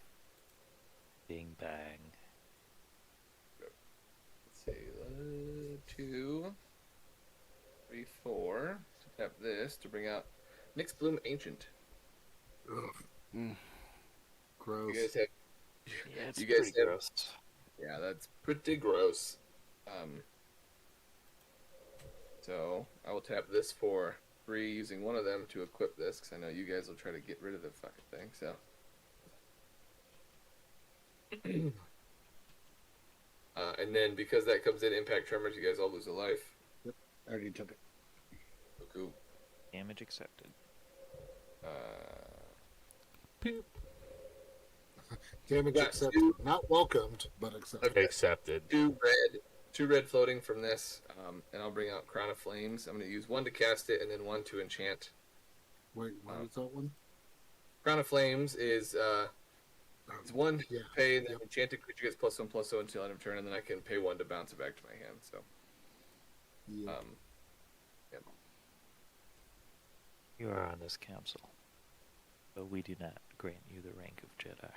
S5: Bing bang.
S3: Let's see. 2, 3, 4. So tap this to bring out Nyx Bloom Ancient.
S2: Gross.
S3: You guys have.
S5: Yeah, it's
S3: You guys
S5: pretty
S3: have-
S5: gross.
S3: Yeah, that's pretty gross. So I will tap this for 3, using one of them to equip this, because I know you guys will try to get rid of the fucking thing. So. And then because that comes in Impact Tremors, you guys all lose a life.
S2: I already took it.
S3: Oh, cool.
S5: Damage accepted.
S2: Damage
S3: Got
S2: accepted.
S3: 2.
S2: Not welcomed, but accepted.
S3: Okay.
S1: Accepted.
S3: 2 red floating from this, and I'll bring out Crown of Flames. I'm going to use 1 to cast it and then 1 to enchant.
S2: Wait, what is that one?
S3: Crown of Flames is it's 1
S2: Yeah.
S3: pay, and then
S2: Yep.
S3: enchanted creature gets +1/+0 until end of turn, and then I can pay 1 to bounce it back to my hand. So,
S2: Yeah.
S3: yep.
S5: You are on this council, but we do not grant you the rank of Jedi.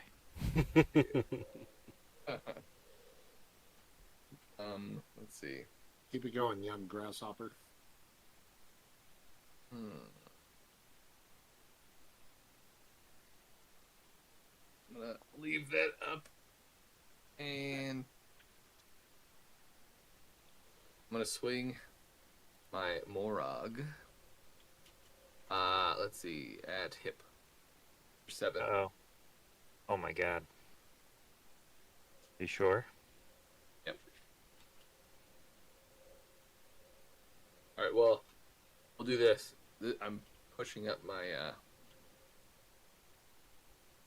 S3: Let's see.
S2: Keep it going, young grasshopper.
S3: I'm gonna leave that up, and I'm gonna swing my Morog. Let's see, at hip 7.
S5: Oh. Oh my god. You sure?
S3: Yep. All right. Well, we'll do this. I'm pushing up my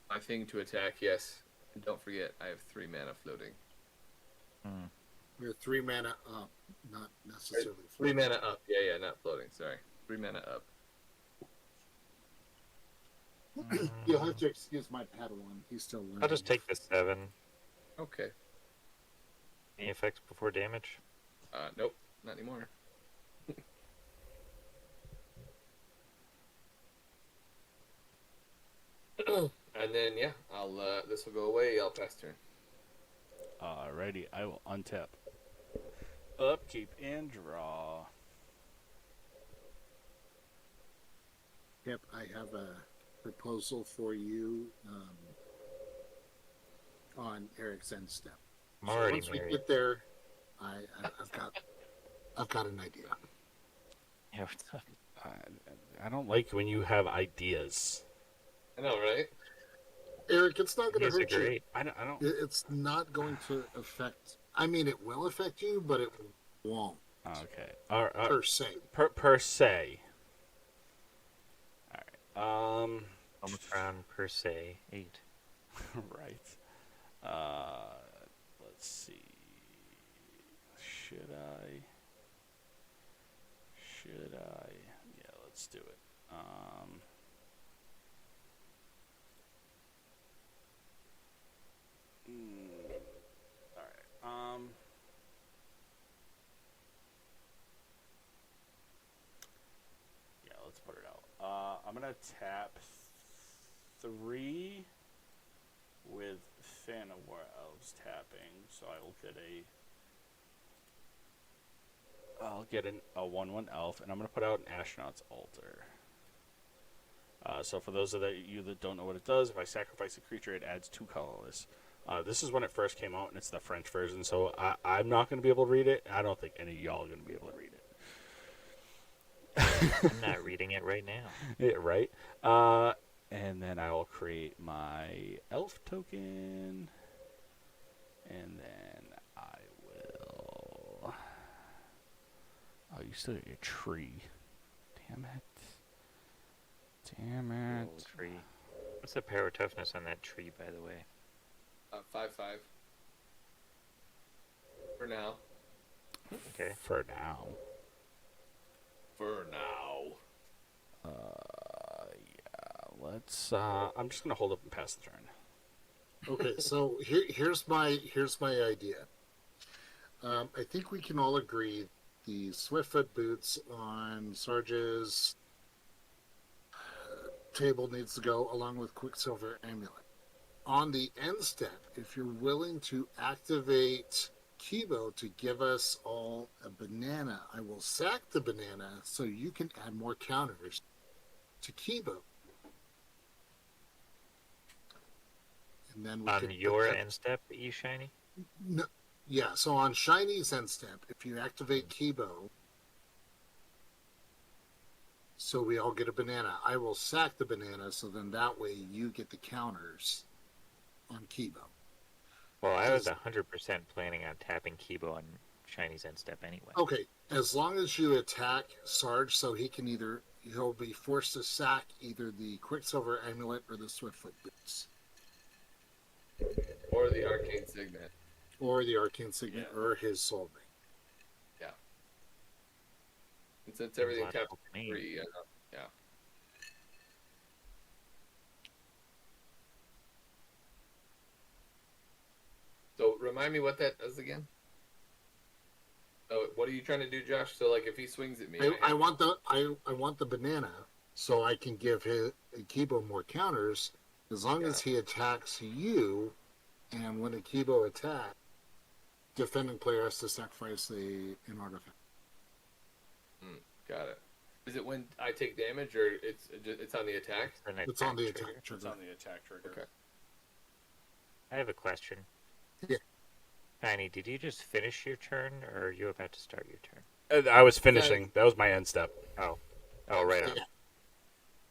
S3: my thing to attack. Yes. And don't forget, I have 3 mana floating.
S2: We're 3 mana up, not necessarily
S3: 3 mana up. Yeah, not floating. Sorry. 3 mana up.
S2: You'll have to excuse my Padawan. He's still learning.
S5: I'll just take the 7.
S3: Okay.
S5: Any effects before damage?
S3: Nope. Not anymore. And then I'll this will go away. I'll pass turn.
S1: Alrighty, I will untap. Upkeep and draw.
S2: Yep, I have a proposal for you on Eric's end step.
S5: I'm
S2: So
S5: already
S2: once we
S5: married.
S2: get there, I've got an idea.
S5: Yeah, what's up?
S1: I don't like when you have ideas.
S3: I know, right?
S2: Eric, it's not going to
S5: These are
S2: hurt you.
S5: great.
S1: I don't.
S2: It's not going to affect. I mean, it will affect you, but it won't
S1: Okay.
S2: per se.
S1: Per se. All right.
S5: Omicron per se 8.
S1: Right. Let's see. Should I? Yeah, let's do it. All right. Yeah, let's put it out. I'm gonna tap 3 with Fan of War Elves tapping, so I'll get a 1/1 elf, and I'm gonna put out an Astronaut's Altar. So for those of you that don't know what it does, if I sacrifice a creature, it adds 2 colorless. This is when it first came out, and it's the French version, so I'm not going to be able to read it. I don't think any of y'all are going to be able to read it.
S5: I'm not reading it right now.
S1: Yeah, right? And then I will create my elf token, and then I will... Oh, you still got your tree. Damn it.
S5: Little tree. What's the power toughness on that tree, by the way?
S3: 5/5. For now.
S5: Okay.
S1: For now.
S3: For now.
S1: Yeah, let's... I'm just going to hold up and pass the turn.
S2: Okay, so here's my idea. I think we can all agree the Swiftfoot boots on Sarge's table needs to go along with Quicksilver Amulet. On the end step, if you're willing to activate Kibo to give us all a banana, I will sack the banana so you can add more counters to Kibo. And then we
S5: On
S2: could
S5: your end step, E-Shiny?
S2: No, yeah, so on Shiny's end step, if you activate Kibo, so we all get a banana, I will sack the banana so then that way you get the counters on Kibo.
S5: Well, I was 100% planning on tapping Kibo on Shiny's end step anyway.
S2: Okay, as long as you attack Sarge, so he'll be forced to sack either the Quicksilver Amulet or the Swiftfoot Boots.
S3: Or the Arcane Signet.
S2: Or the Arcane Signet, or his Soul Ring.
S3: Yeah. And since everything
S5: Logical
S3: taps
S5: to me.
S3: 3, yeah. So remind me what that does again. Oh, what are you trying to do, Josh? So like, if he swings at me,
S2: I want the banana so I can give Kibo more counters as long as he attacks you, and when a Kibo attack, defending player has to sacrifice an artifact.
S3: Got it. Is it when I take damage, or it's on the attack?
S2: It's on the
S5: trigger.
S2: attack trigger.
S1: It's on the attack trigger.
S3: Okay.
S5: I have a question.
S2: Yeah.
S5: Tiny, did you just finish your turn, or are you about to start your turn?
S1: I was finishing. That was my end step.
S5: Oh, right on.
S2: Yeah.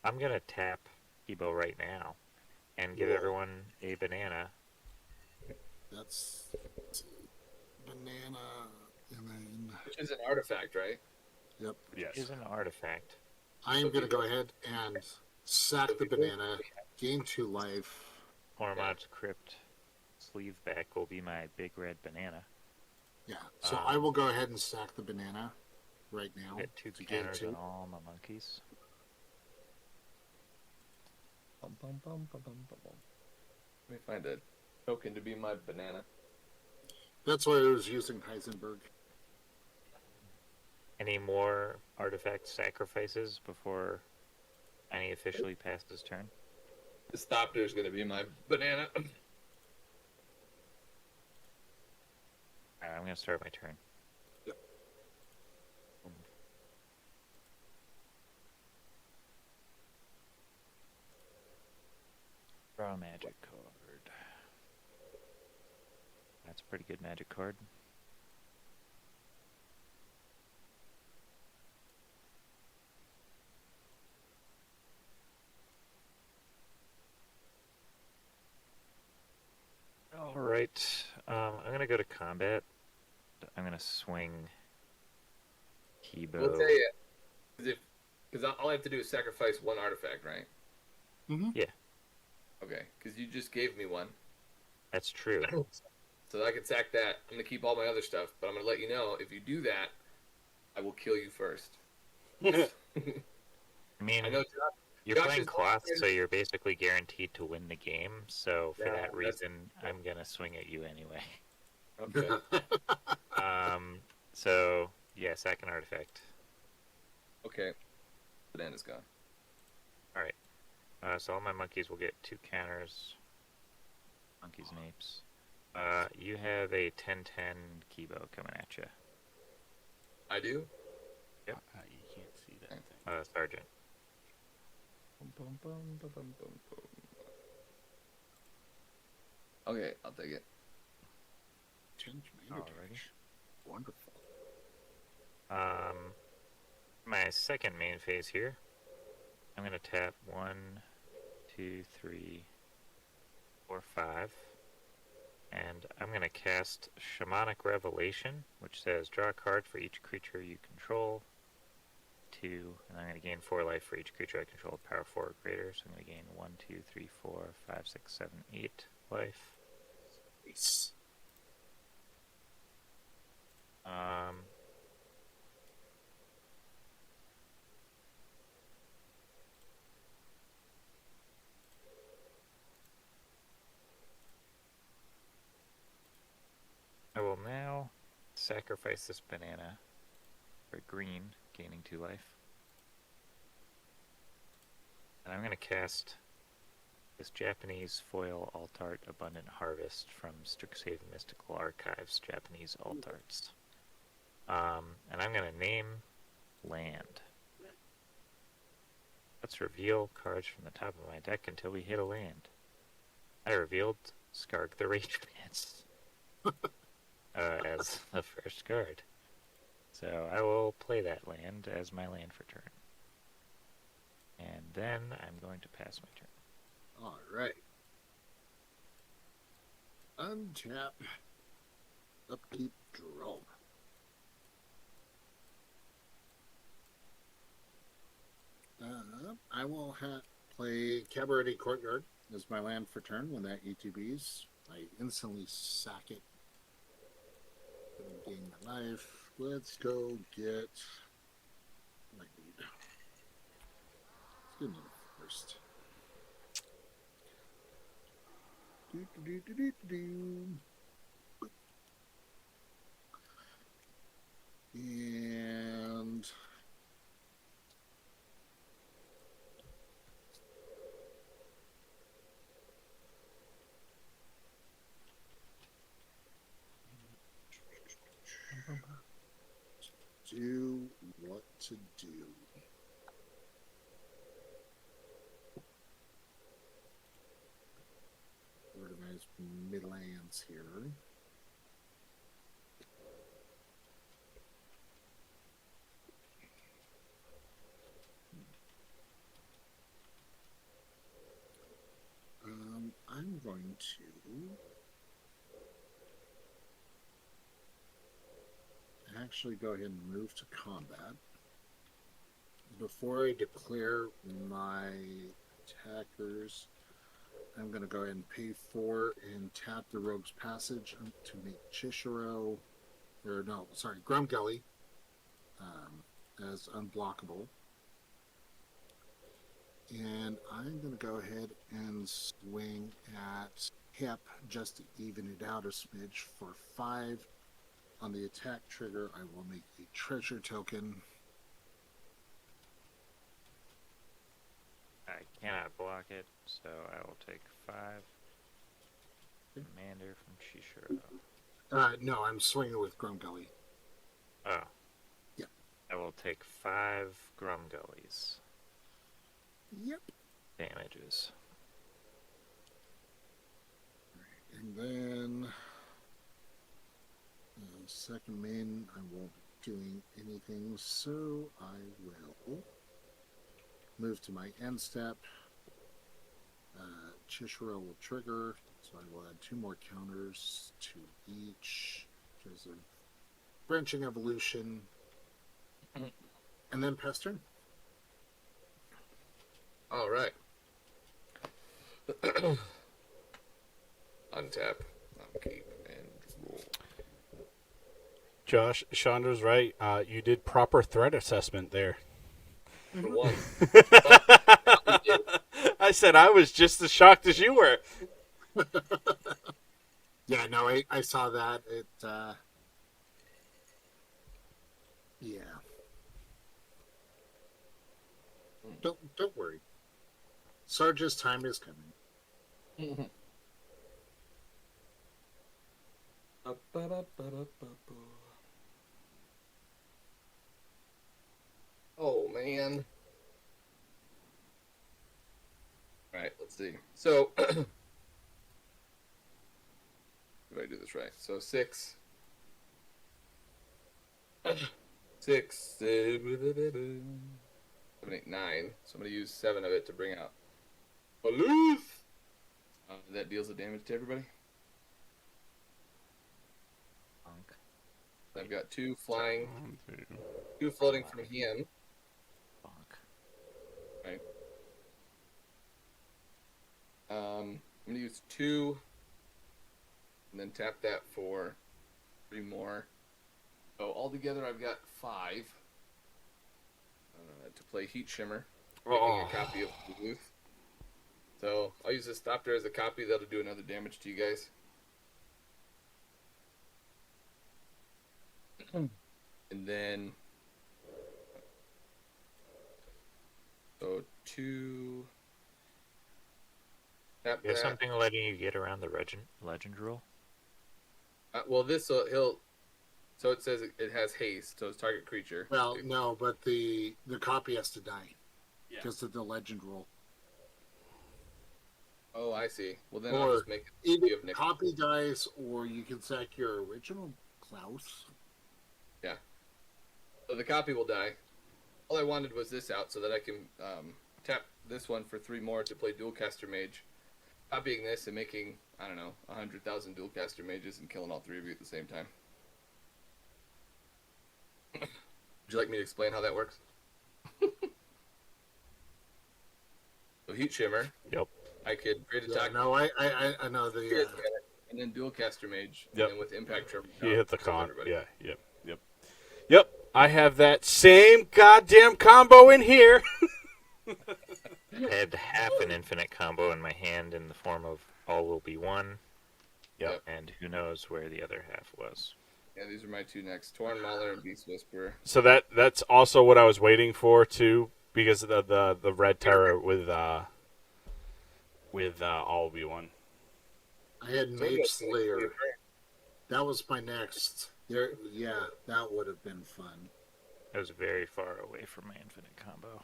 S5: I'm going to tap Kibo right now and give everyone a banana.
S2: That's banana, and then
S3: Which is an artifact, right?
S2: yep.
S1: Yes.
S5: Is an artifact.
S2: I'm going to go ahead and sack the banana, gain 2 life.
S5: Hormod's Crypt sleeve back will be my big red banana.
S2: Yeah, so I will go ahead and sack the banana right now.
S5: Get 2
S2: to gain
S5: counters
S2: 2.
S5: on all my monkeys.
S3: Let me find a token to be my banana.
S2: That's why I was using Heisenberg.
S5: Any more artifact sacrifices before any officially passed his turn?
S3: This Thopter is going to be my banana.
S5: Alright, I'm gonna start my turn.
S2: Yep.
S5: Draw a magic card. That's a pretty good magic card. Alright, I'm gonna go to combat. I'm gonna swing Kibo.
S3: We'll tell you, because all I have to do is sacrifice one artifact, right?
S2: Mm-hmm.
S5: Yeah,
S3: Okay, because you just gave me one,
S5: that's true.
S3: so I can sack that. I'm gonna keep all my other stuff, but I'm gonna let you know if you do that, I will kill you first.
S5: I mean,
S3: I know.
S5: you're
S3: Josh
S5: playing
S3: is
S5: cloth,
S3: not-
S5: so you're basically guaranteed to win the game. So for
S3: Yeah,
S5: that
S3: that's-
S5: reason, I'm gonna swing at you anyway.
S3: Okay.
S5: So yeah, sack an artifact.
S3: Okay. Banana's gone.
S5: So all my monkeys will get 2 counters. Monkeys and apes. You have a 10-10 Kibo coming at you.
S3: I do.
S1: You can't see that thing.
S5: Sergeant.
S3: Okay, I'll take it.
S2: Change mana
S5: Alrighty.
S2: dash. Wonderful.
S5: My second main phase here. I'm gonna tap 1, 2, 3, 4, 5. And I'm gonna cast Shamanic Revelation, which says draw a card for each creature you control. 2, and I'm gonna gain 4 life for each creature I control, power 4 or greater. So I'm gonna gain 1, 2, 3, 4, 5, 6, 7, 8 life.
S2: Nice.
S5: I will now sacrifice this banana for green, gaining 2 life. And I'm going to cast this Japanese foil alt art Abundant Harvest from Strixhaven Mystical Archives Japanese alt arts. And I'm going to name land. Let's reveal cards from the top of my deck until we hit a land. I revealed Skarg the Rage Pants as the first card. So I will play that land as my land for turn. And then I'm going to pass my turn.
S2: All right. Untap. Upkeep. Draw. I will play Cabaret Courtyard as my land for turn. When that ETBs, I instantly sack it. Gain my life. Let's go get what I need. Let's get another first. And do what to do. Organize mid-lands here. I'm going to actually go ahead and move to combat. Before I declare my attackers, I'm going to go ahead and pay 4 and tap the Rogue's Passage to make Chishiro, or no, sorry, Grumgully as unblockable. And I'm going to go ahead and swing at Hip just to even it out a smidge. For 5 on the attack trigger, I will make a treasure token.
S5: I cannot block it, so I will take 5. Commander from Chishiro.
S2: No, I'm swinging with Grumgully.
S5: Oh.
S2: Yeah.
S5: I will take 5 Grumgullies.
S2: Yep.
S5: Damages.
S2: And then second main, I won't be doing anything, so I will move to my end step. Chishiro will trigger, so I will add 2 more counters to each because of branching evolution. And then Pestern.
S3: All right. Untap, upkeep, and roll.
S1: Josh, Chandra's right. You did proper threat assessment there.
S3: For one.
S1: I said I was just as shocked as you were.
S2: Yeah, no, I saw that. It, yeah. Don't worry. Sarge's time is coming.
S3: Oh, man. All right, let's see. So, do I do this right? So 6. 6, 7, 8, 9. So I'm going to use 7 of it to bring out Aloof. That deals the damage to everybody.
S5: Bonk.
S3: I've got 2 flying, 2 floating from him.
S5: Bonk.
S3: Right. I'm going to use 2 and then tap that for 3 more. So altogether I've got 5 to play Heat Shimmer, making a copy of Duluth. So I'll use this stop there as a copy. That'll do another damage to you guys. And then, so 2. Tap
S5: You have
S3: that.
S5: something letting you get around the legend rule?
S3: Well, this he'll. So it says it has haste, so it's target creature.
S2: Well, no, but the copy has to die.
S1: Yeah.
S2: Because of the legend rule.
S3: Oh, I see. Well, then I'll
S2: Or
S3: just make it
S2: either
S3: give Nick.
S2: copy dies, or you can sack your original Klaus.
S3: Yeah. So the copy will die. All I wanted was this out so that I can tap this one for 3 more to play Dualcaster Mage. Copying this and making, I don't know, 100,000 Dualcaster Mages and killing all 3 of you at the same time. Would you like me to explain how that works? So Heat Shimmer.
S1: Yep.
S3: I could great
S2: Yeah,
S3: attack.
S2: no, I know the.
S3: And then Dualcaster Mage.
S1: Yep.
S3: And then with Impact Tremor.
S1: You hit the
S3: kills
S1: con.
S3: everybody.
S1: Yeah, yep. I have that same goddamn combo in here.
S5: I had half an infinite combo in my hand in the form of all will be 1.
S1: Yep.
S5: And who knows where the other half was.
S3: Yeah, these are my 2 next. Torn Mauler and Beast Whisperer.
S1: So that's also what I was waiting for too, because of the red terror with all be one.
S2: I had Mage Slayer. That was my next. There, yeah, that would have been fun.
S5: I was very far away from my infinite combo.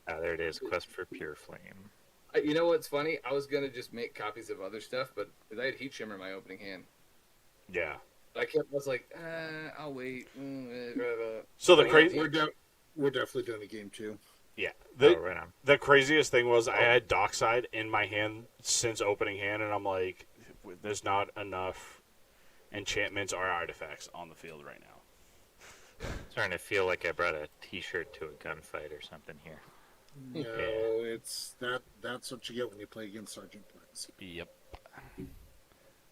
S5: There it is. Quest for Pure Flame.
S3: You know what's funny? I was gonna just make copies of other stuff, but I had Heat Shimmer in my opening hand.
S1: Yeah.
S3: I was like, I'll wait.
S1: So the
S3: But
S1: crazy.
S2: We're definitely doing a game 2.
S1: Yeah.
S5: Right on.
S1: The craziest thing was I had Dockside in my hand since opening hand, and I'm like, there's not enough enchantments or artifacts on the field right now.
S5: Starting to feel like I brought a T-shirt to a gunfight or something here.
S2: No, it's that's what you get when you play against Sergeant Prince.
S1: Yep.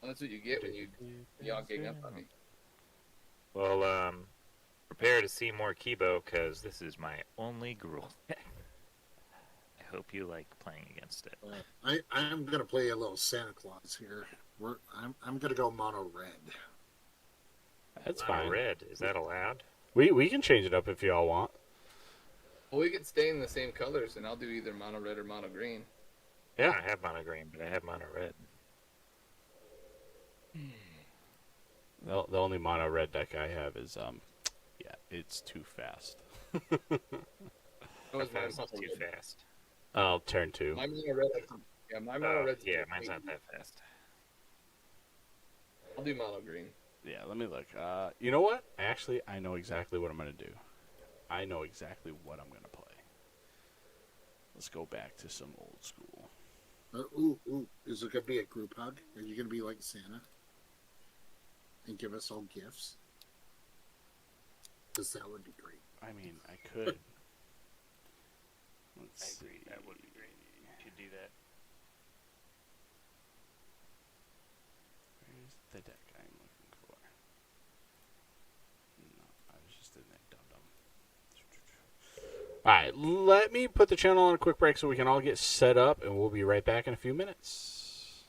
S3: That's what you get when you all gang up on me.
S5: Well, prepare to see more Kibo, because this is my only Gruul deck. I hope you like playing against it.
S2: I'm gonna play a little Santa Claus here. I'm gonna go mono red.
S1: That's
S5: Mono
S1: fine.
S5: red, is that allowed?
S1: We can change it up if y'all want.
S3: Well, we could stay in the same colors, and I'll do either mono red or mono green.
S5: I
S1: Yeah.
S5: don't have mono green, but I have mono red.
S1: The only mono red deck I have is yeah, it's too fast.
S3: That was
S5: How
S3: mine
S5: fast
S3: mono
S5: is too
S3: red.
S5: fast?
S1: Oh, turn 2.
S3: My mono red. Yeah, my mono
S5: Oh,
S3: red's
S5: yeah,
S3: pretty
S5: mine's
S3: clean.
S5: not that fast.
S3: I'll do mono green.
S1: Yeah, let me look. You know what? Actually, I know exactly what I'm gonna do. I know exactly what I'm gonna play. Let's go back to some old school.
S2: Ooh, is it gonna be a group hug? Are you gonna be like Santa and give us all gifts? Because that would be great.
S1: I mean, I could. Let's
S5: I
S1: see.
S5: agree. That would be great. You could do that.
S1: Where's the deck I'm looking for? No, I was just in there, dum-dum. Alright, let me put the channel on a quick break so we can all get set up, and we'll be right back in a few minutes.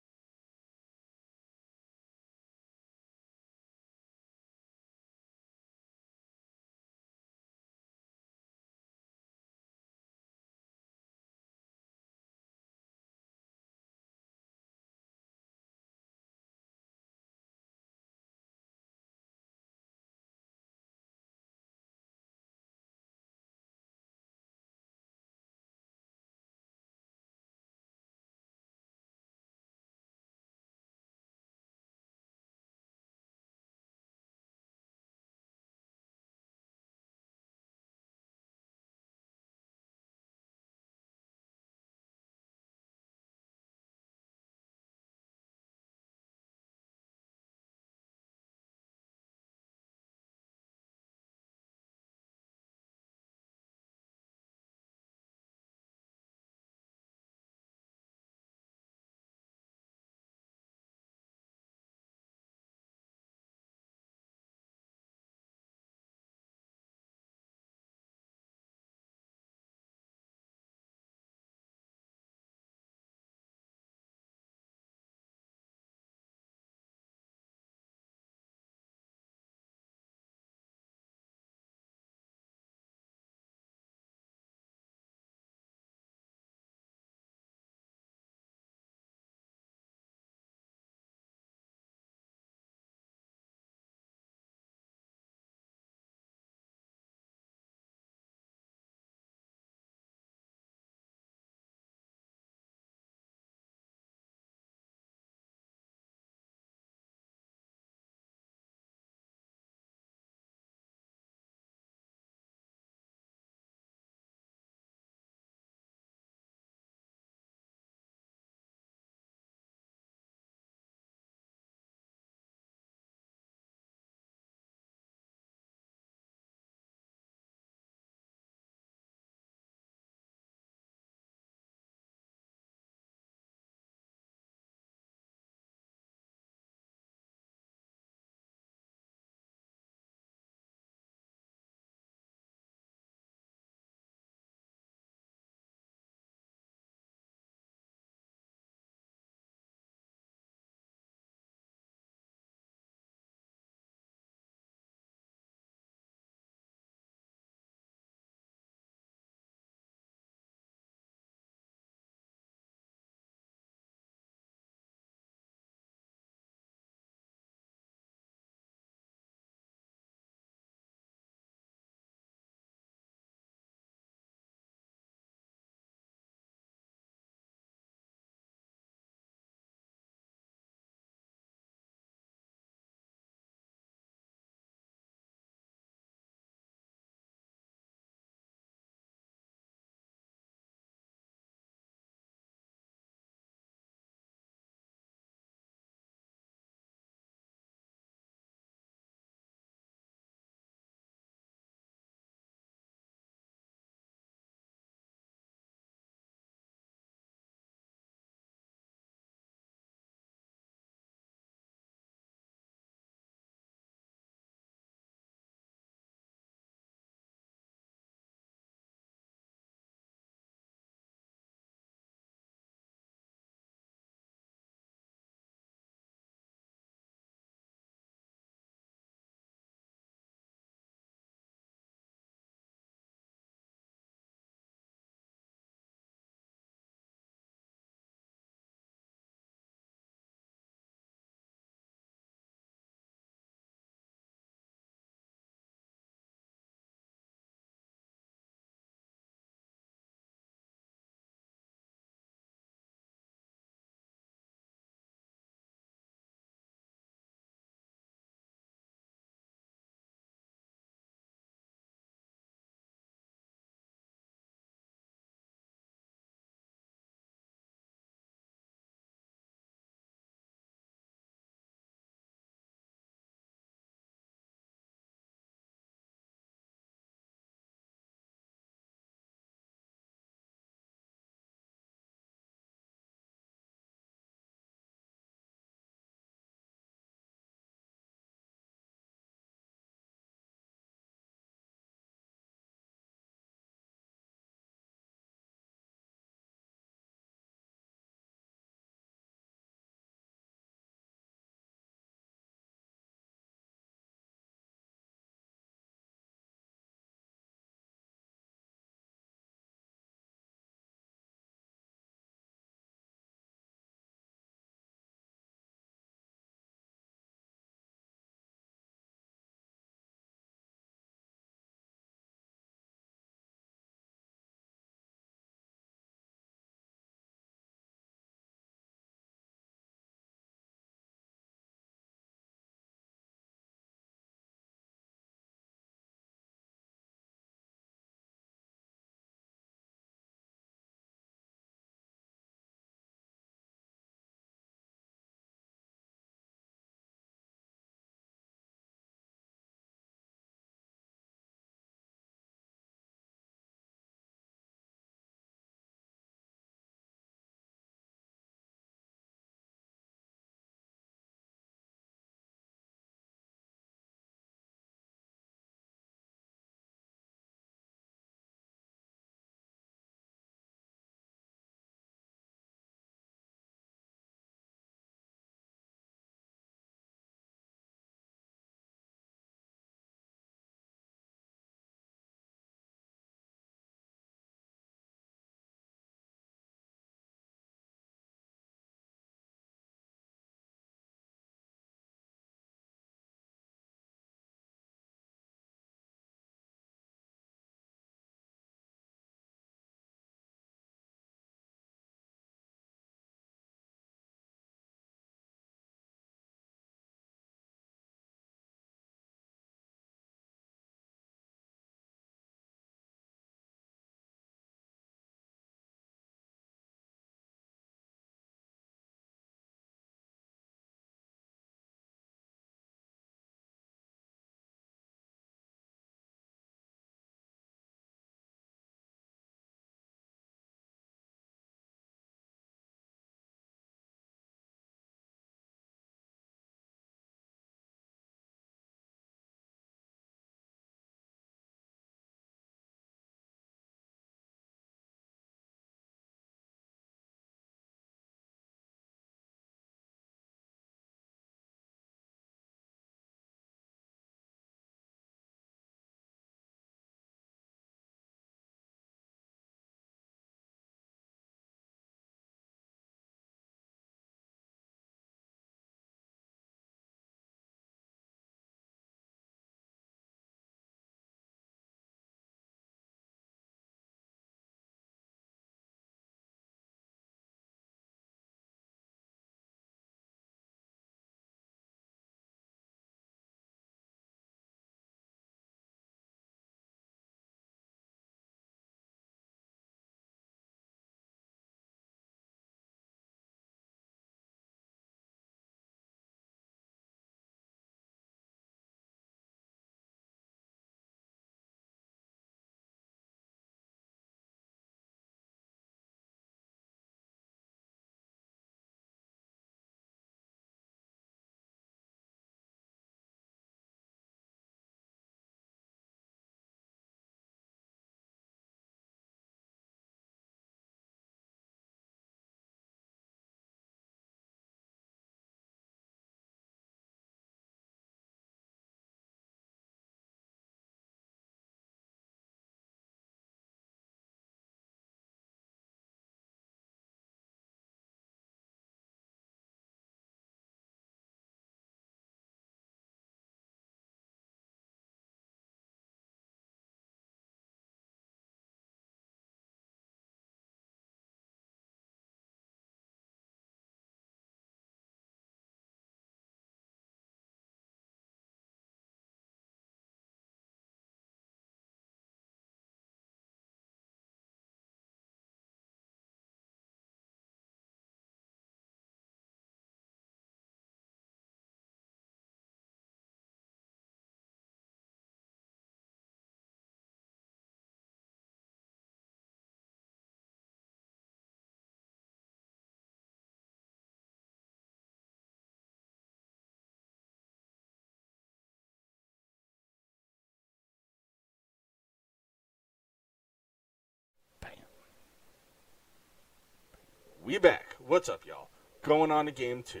S1: We back. What's up, y'all? Going on to game 2.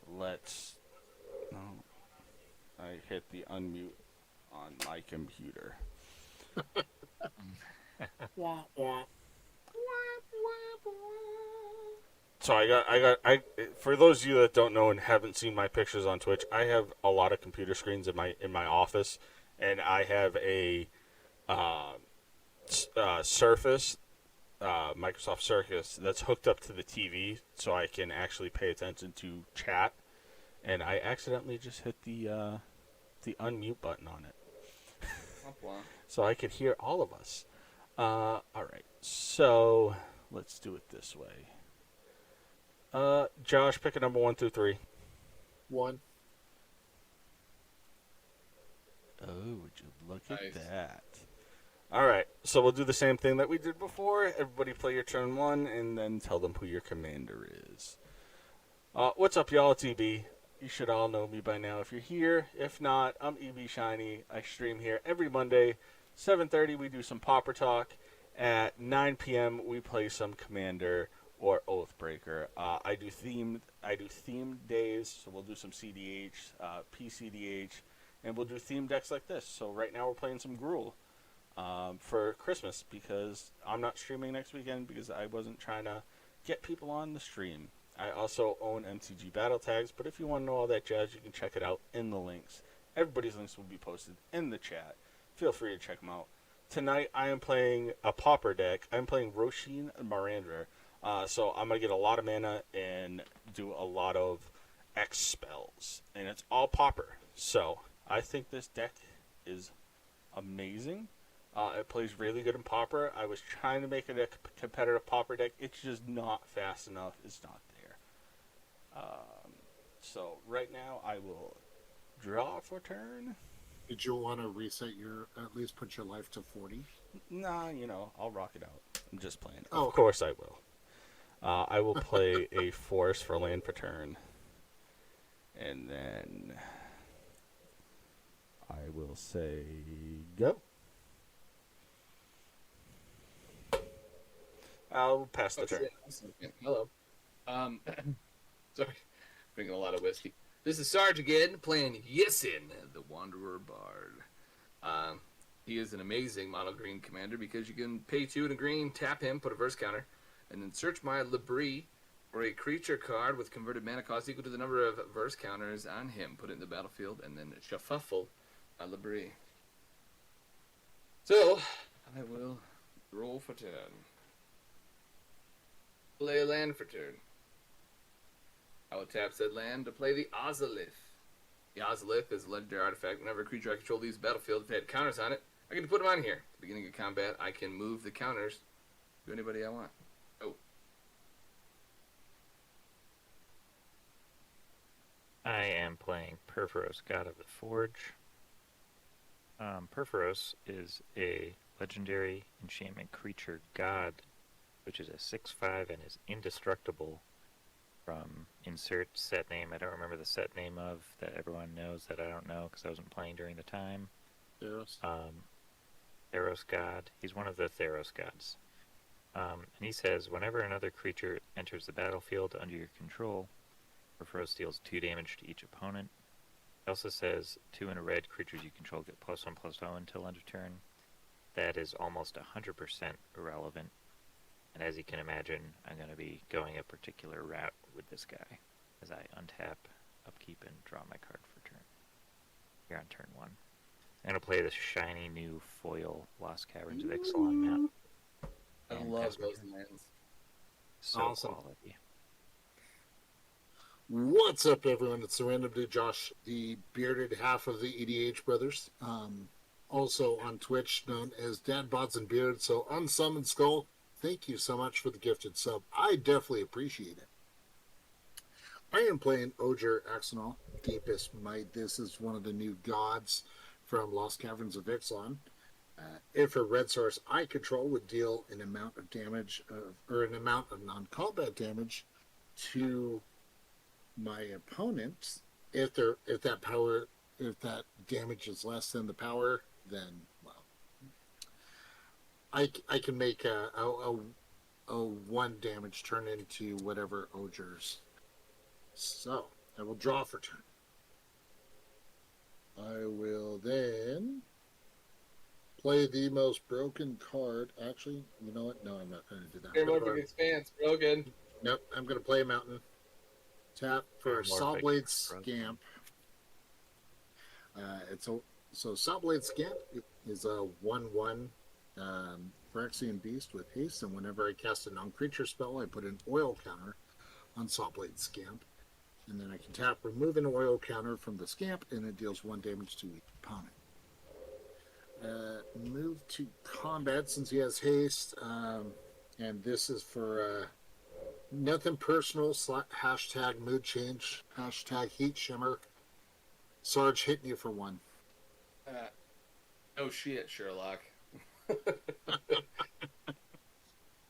S1: Let's... No. I hit the unmute on my computer.
S2: Wah, wah.
S1: So I for those of you that don't know and haven't seen my pictures on Twitch, I have a lot of computer screens in my office, and I have a Surface, Microsoft Surface that's hooked up to the TV, so I can actually pay attention to chat. And I accidentally just hit the unmute button on it, so I could hear all of us. All right, so let's do it this way. Josh, pick a number 1 through 3.
S2: 1.
S1: Oh, would you look
S3: Nice.
S1: at that? All right, so we'll do the same thing that we did before. Everybody play your turn 1, and then tell them who your commander is. What's up, y'all? It's EB. You should all know me by now if you're here. If not, I'm EB Shiny. I stream here every Monday, 7:30. We do some Pauper Talk. At 9 p.m. we play some Commander or Oathbreaker. I do themed days, so we'll do some CDH, PCDH, and we'll do themed decks like this. So right now we're playing some Gruul for Christmas, because I'm not streaming next weekend because I wasn't trying to get people on the stream. I also own MTG Battle Tags, but if you want to know all that jazz, you can check it out in the links. Everybody's links will be posted in the chat. Feel free to check them out. Tonight I am playing a Pauper deck. I'm playing Roshin Marandra. So I'm going to get a lot of mana and do a lot of X spells. And it's all Pauper. So I think this deck is amazing. It plays really good in Pauper. I was trying to make it a competitive Pauper deck. It's just not fast enough. It's not there. So right now I will draw for turn.
S2: Did you want to reset at least put your life to 40?
S1: Nah, I'll rock it out. I'm just playing.
S2: Oh,
S1: Of course I will. I will play a force for land per turn. And then I will say go. I'll pass the turn.
S3: Hello. Sorry, drinking a lot of whiskey. This is Sarge again, playing Yisin, the Wanderer Bard. He is an amazing mono green commander because you can pay 2 and a green, tap him, put a verse counter, and then search my Labrie for a creature card with converted mana cost equal to the number of verse counters on him. Put it in the battlefield, and then shuffle my Labrie. So, I will roll for turn. Play a land for turn. I will tap said land to play the Ozolith. The Ozolith is a legendary artifact. Whenever a creature I control leaves the battlefield, if it had counters on it, I get to put them on here. At the beginning of combat, I can move the counters to anybody I want. Oh.
S5: I am playing Perforos, God of the Forge. Perforos is a legendary enchantment creature god, which is a 6/5 and is indestructible from insert set name. I don't remember the set name of that everyone knows that I don't know because I wasn't playing during the time.
S2: Theros.
S5: Theros god. He's one of the Theros gods. And he says, whenever another creature enters the battlefield under your control, Perforos deals 2 damage to each opponent. He also says 2 and a red creatures you control get +1/+0 until end of turn. That is almost 100% irrelevant. And as you can imagine, I'm going to be going a particular route with this guy as I untap, upkeep, and draw my card for turn. Here on turn 1. I'm going to play this shiny new foil Lost Caverns of Ixalan map.
S3: I
S5: And
S3: love
S5: as my
S3: those
S5: turn-
S3: lands.
S5: So
S2: Awesome.
S5: quality.
S2: What's up, everyone? It's the Random Dude Josh, the bearded half of the EDH brothers. Also on Twitch, known as Dad Bods and Beard. So, Unsummoned Skull, thank you so much for the gifted sub. I definitely appreciate it. I am playing Oger Axonal, Deepest Might. This is one of the new gods from Lost Caverns of Ixalan. If a red source I control would deal an amount of damage, or an amount of non-combat damage to my opponent, if that damage is less than the power, then well, I can make a one damage turn into whatever ogres. So I will draw for turn. I will then play the most broken card. Actually, you know what? No, I'm not going to do that.
S3: Metamorphic Expanse, broken.
S2: Nope, I'm going to play a mountain. Tap for
S5: Metamorphic
S2: Sawblade
S5: broken.
S2: Scamp. So Sawblade Scamp is a 1/1 Phyrexian Beast with haste, and whenever I cast a non-creature spell, I put an oil counter on Sawblade Scamp, and then I can tap, remove an oil counter from the Scamp, and it deals 1 damage to each opponent. Move to combat since he has haste, and this is for nothing personal. Hashtag mood change. Hashtag heat shimmer. Sarge hitting you for 1.
S3: Oh shit, Sherlock.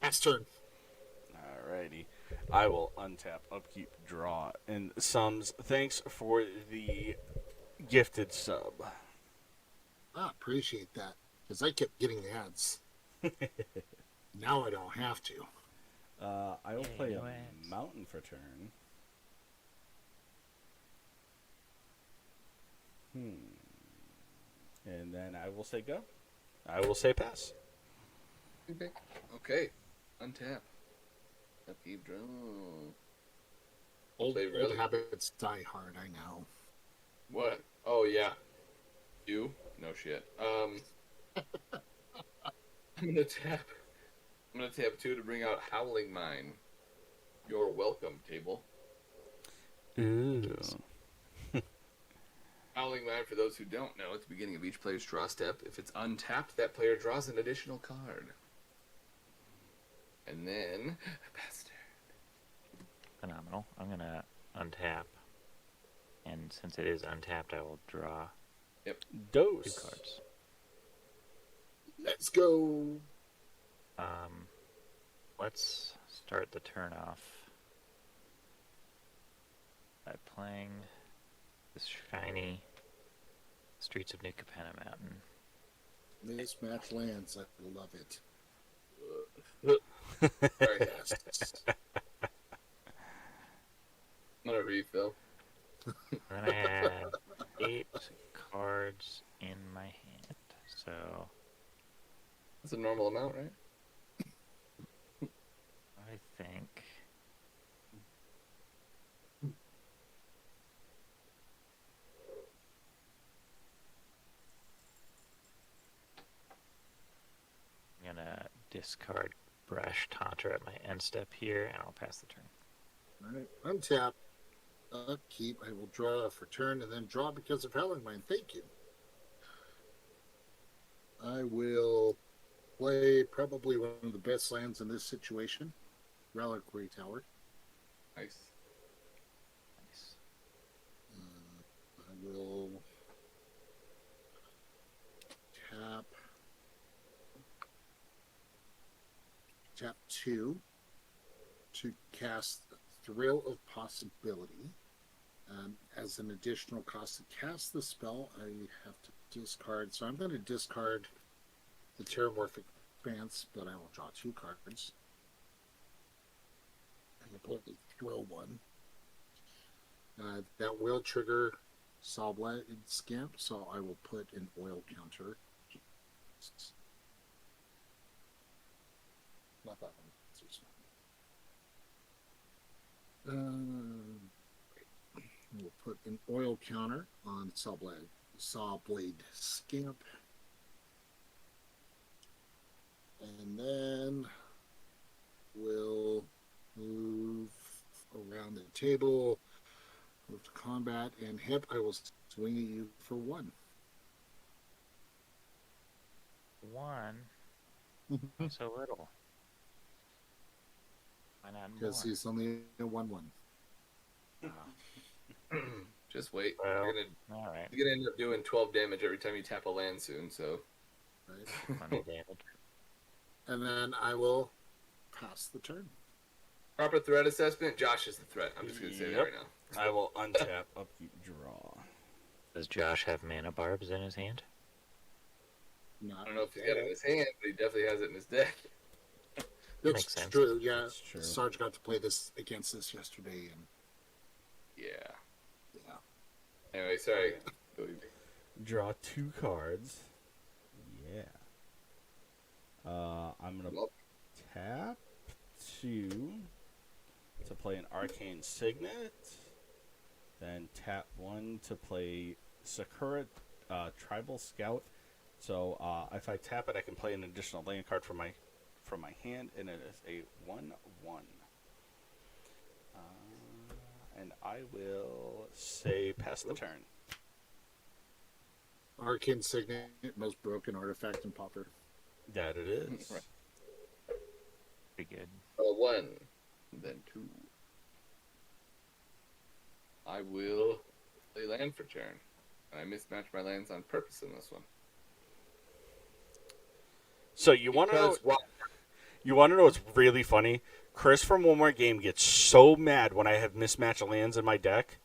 S2: Last turn.
S1: Alrighty. I will untap, upkeep, draw. And Sums, thanks for the gifted sub.
S2: I appreciate that because I kept getting ads. Now I don't have to.
S1: I will
S5: Yay,
S1: play
S5: no
S1: a
S5: ads.
S1: mountain for turn. And then I will say go. I will say pass.
S3: Okay. Untap. Upkeep, draw.
S2: Old,
S3: They
S2: old
S3: really-
S2: habits die hard. I know.
S3: What? Oh yeah. You? No shit. I'm gonna tap. I'm gonna tap 2 to bring out Howling Mine. You're welcome, table.
S1: Ooh.
S3: Howling Mine, for those who don't know, at the beginning of each player's draw step, if it's untapped, that player draws an additional card. And then, bastard.
S5: Phenomenal. I'm gonna untap, and since it is untapped, I will draw 2
S1: Dose.
S5: cards.
S2: Let's go.
S5: Let's start the turn off by playing this shiny Streets of New Capenna Mountain.
S2: Mismatch lands. I love it.
S3: Sorry,
S2: Yes.
S3: I'm gonna refill.
S5: And then I have 8 cards in my hand. So
S3: That's a normal amount, right?
S5: I think I'm gonna discard Brash Taunter at my end step here, and I'll pass the turn.
S2: All right. Untap. Upkeep. I will draw for turn and then draw because of Howling Mine. Thank you. I will play probably one of the best lands in this situation. Reliquary Tower.
S3: Nice.
S5: Nice.
S2: I will tap 2 to cast Thrill of Possibility. As an additional cost to cast the spell, I have to discard. So I'm going to discard the Terramorphic Expanse, but I will draw 2 cards. And I'll put the Thrill one. That will trigger Sawblade Scamp, so I will put an oil counter. Not that one. We'll put an oil counter on Sawblade Scamp. And then we'll move around the table, move to combat, and hip. I will swing at you for 1.
S5: 1? So little. Why not more?
S2: Because he's only a 1/1.
S3: Just wait.
S5: Well,
S3: you're
S5: Alright.
S3: gonna end up doing 12 damage every time you tap a land soon. So
S2: Right?
S5: Money damage.
S2: And then I will pass the turn.
S3: proper threat assessment. Josh is the threat. I'm just gonna say that
S1: Yep.
S3: right now.
S1: I will untap, upkeep, draw.
S5: Does Josh have mana barbs in his hand?
S3: I don't know if he's got it in his hand, but he definitely has it in his deck.
S2: That's
S5: Makes sense.
S2: true. Yeah,
S1: That's true.
S2: Sarge got to play this against this yesterday, and
S3: Yeah.
S2: yeah.
S3: Anyway, sorry. Go easy.
S1: Draw 2 cards. Yeah. I'm gonna
S3: Well,
S1: tap 2 to play an Arcane Signet. Then tap 1 to play Sakura Tribal Scout. So if I tap it, I can play an additional land card from my hand, and it is a 1/1. And I will say pass the turn.
S2: Arcane Signet, most broken artifact in Pauper.
S1: That it is.
S3: Right.
S5: Pretty good.
S3: 1, then 2. I will play land for turn. I mismatched my lands on purpose in this one.
S1: So you want to know?
S3: Because why?
S1: You want to know what's really funny? Chris from One More Game gets so mad when I have mismatched lands in my deck.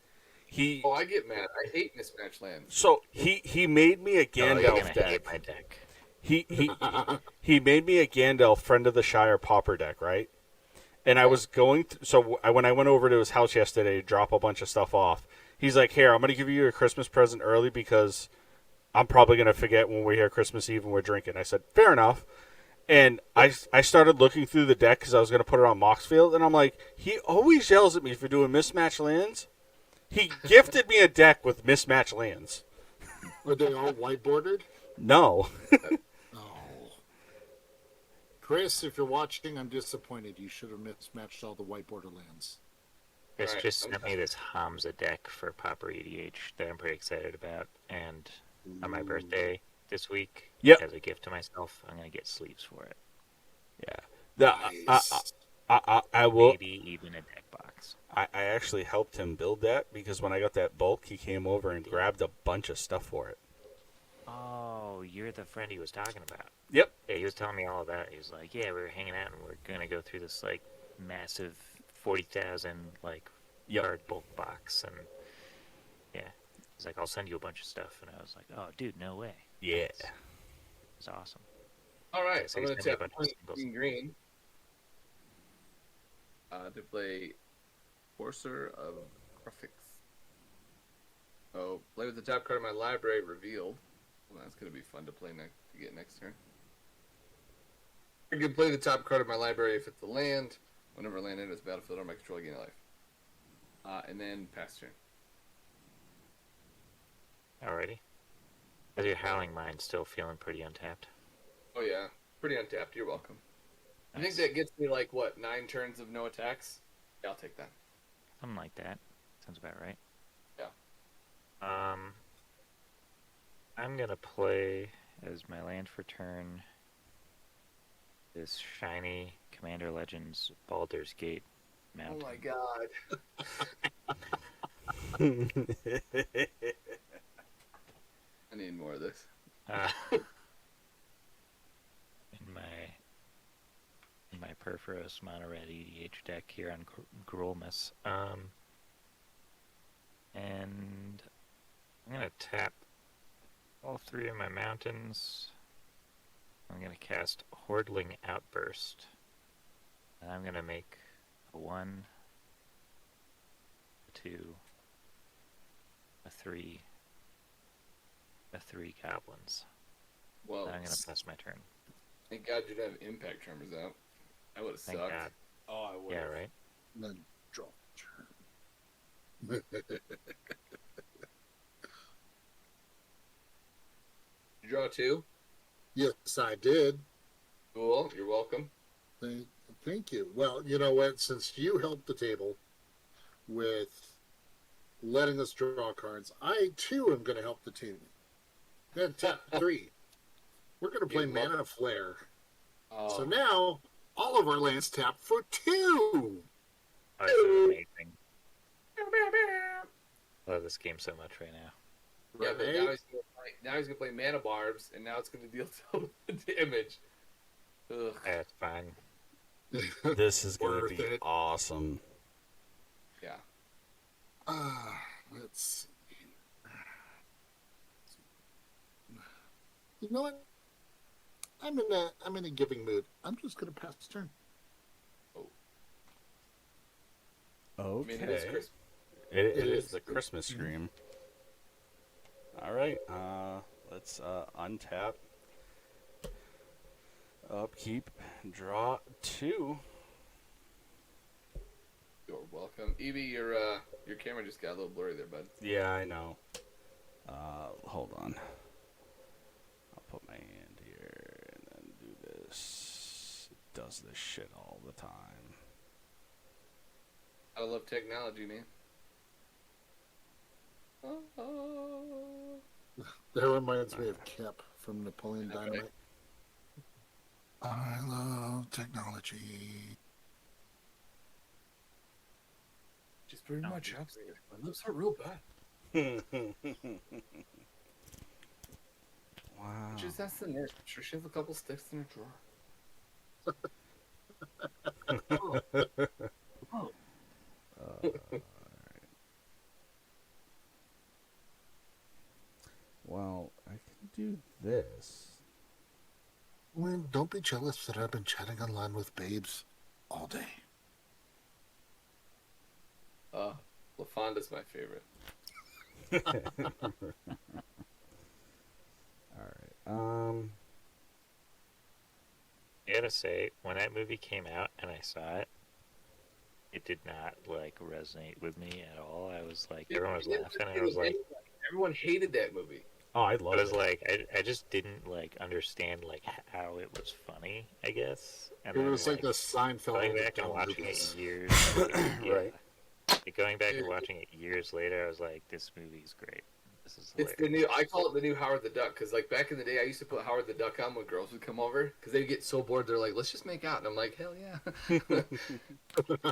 S3: Oh, I get mad. I hate mismatched lands.
S1: So he made me a
S5: Oh, you're
S1: Gandalf
S5: gonna
S1: deck.
S5: hate my deck.
S1: He made me a Gandalf Friend of the Shire Pauper deck, right? And I was going when I went over to his house yesterday to drop a bunch of stuff off, he's like, "Here, I'm going to give you your Christmas present early because I'm probably going to forget when we're here Christmas Eve and we're drinking." I said, "Fair enough." And I started looking through the deck because I was going to put it on Moxfield, and I'm like, he always yells at me for doing mismatched lands. He gifted me a deck with mismatched lands.
S2: Are they all white bordered?
S1: No.
S2: Oh. Chris, if you're watching, I'm disappointed. You should have mismatched all the white border lands.
S5: Chris
S3: Alright,
S5: just sent me this Hamza deck for Popper EDH that I'm pretty excited about, and on my birthday this week,
S1: Yep.
S5: as a gift to myself, I'm gonna get sleeves for it.
S2: Nice.
S1: I will.
S5: Maybe even a deck box.
S1: I actually helped him build that because when I got that bulk, he came over and grabbed a bunch of stuff for it.
S5: Oh, you're the friend he was talking about.
S1: Yep.
S5: Yeah, he was telling me all about it. He was like, "Yeah, we were hanging out and we're gonna go through this like massive 40,000 like
S1: Yep.
S5: card bulk box," and yeah, he's like, "I'll send you a bunch of stuff," and I was like, "Oh, dude, no way."
S1: Yeah.
S5: It's awesome.
S3: All right,
S5: So
S3: I'm
S5: he's
S3: going to
S5: sent me a
S3: tap
S5: bunch of singles.
S3: green to play Courser of Graphics. Oh, play with the top card of my library revealed. Well, that's going to be fun to play to get next turn. I can play the top card of my library if it's a land. Whenever a land enters the battlefield or my control, I gain a life. And then pass turn.
S5: Alrighty. Is your Howling Mind still feeling pretty untapped?
S3: Oh yeah, pretty untapped. You're welcome. I think
S5: Nice.
S3: that gets me like what 9 turns of no attacks. Yeah, I'll take that.
S5: Something like that. Sounds about right.
S3: Yeah.
S5: I'm gonna play as my land for turn this shiny Commander Legends Baldur's Gate Mountain.
S3: Oh my god. I need more of this.
S5: In my Perforos Mono Red EDH deck here on Grulmus. And I'm gonna tap all 3 of my mountains. I'm gonna cast Hordling Outburst. And I'm gonna make a 1, a 2, a 3, a 3 goblins.
S3: Well,
S5: And I'm gonna pass my turn.
S3: thank God you didn't have impact tremors out. That would have
S5: Thank
S3: sucked.
S5: God.
S1: Oh, I would.
S5: Yeah, right?
S2: And then draw turn.
S3: You draw 2.
S2: Yes, I did.
S3: Cool. You're welcome.
S2: Thank you. Well, you know what? Since you helped the table with letting us draw cards, I too am going to help the team. Then tap 3. We're going to play
S3: You're welcome.
S2: Mana Flare.
S3: Oh,
S2: So now all of our lands tap for 2.
S5: Oh, this is amazing. I love this game so much right now.
S3: yeah, but
S2: Right?
S3: now he's gonna play Mana Barbs, and now it's gonna deal double the damage. Ugh.
S5: That's fine.
S1: This is going to
S2: Worth
S1: be
S2: it.
S1: awesome.
S3: Yeah.
S2: Let's see. You know what? I'm in a giving mood. I'm just gonna pass the turn.
S3: mean, it is
S1: Okay.
S3: Christmas.
S1: It
S2: It
S1: is
S2: is.
S1: the Christmas stream. All right. Let's untap, upkeep, draw 2.
S3: You're welcome. Evie, your camera just got a little blurry there, bud.
S1: Yeah, I know. Hold on. I'll put my hand here and then do this. It does this shit all the time.
S3: I love technology, man. Oh.
S2: That reminds me of Kip from Napoleon Dynamite. I love technology.
S3: She's pretty much upstairs. My lips hurt real bad.
S1: Wow.
S3: Just ask the nurse. I'm sure she has a couple sticks in her drawer. Oh.
S1: Well, I can do this.
S2: Well, don't be jealous that I've been chatting online with babes all day.
S3: LaFonda's my favorite.
S1: All right.
S5: I gotta say, when that movie came out and I saw it, it did not like resonate with me at all. I was like, everyone was laughing. I was like,
S3: everyone hated that movie.
S1: Oh, I
S5: I
S1: love
S5: was
S1: it.
S5: like, I just didn't like understand like how it was funny, I guess. And
S2: It
S5: then,
S2: was like the Seinfeld
S5: going
S2: of the
S5: back and
S2: dumb
S5: watching
S2: movies.
S5: it years,
S1: Right.
S5: Like, going back and watching it years later, I was like, this movie's great. This is
S3: It's
S5: hilarious.
S3: the new. I call it the new Howard the Duck because, like, back in the day, I used to put Howard the Duck on when girls would come over because they'd get so bored. They're like, "Let's just make out," and I'm like, "Hell yeah!"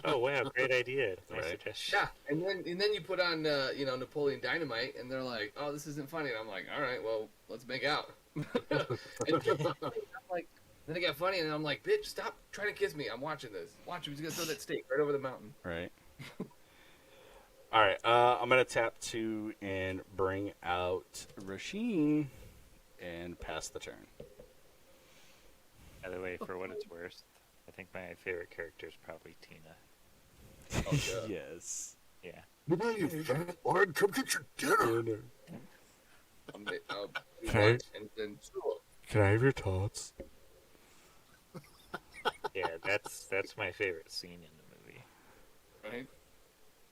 S5: Oh wow, great idea. Nice
S1: Right.
S5: suggestion.
S3: Yeah, and then you put on Napoleon Dynamite, and they're like, "Oh, this isn't funny," and I'm like, "All right, well, let's make out." And I'm like, then it got funny, and I'm like, "Bitch, stop trying to kiss me. I'm watching this. Watch him. He's gonna throw that steak right over the mountain."
S1: Right. All right. I'm gonna tap 2 and bring out Rasheen and pass the turn.
S5: By the way, for what it's worth, I think my favorite character is probably Tina.
S3: Oh, yeah.
S1: Yes.
S5: Yeah.
S2: You know, you fat lord, come get your dinner.
S3: I'll do
S1: Okay.
S3: one, and then
S1: Can I have your tots?
S5: Yeah, that's my favorite scene in the movie.
S3: right.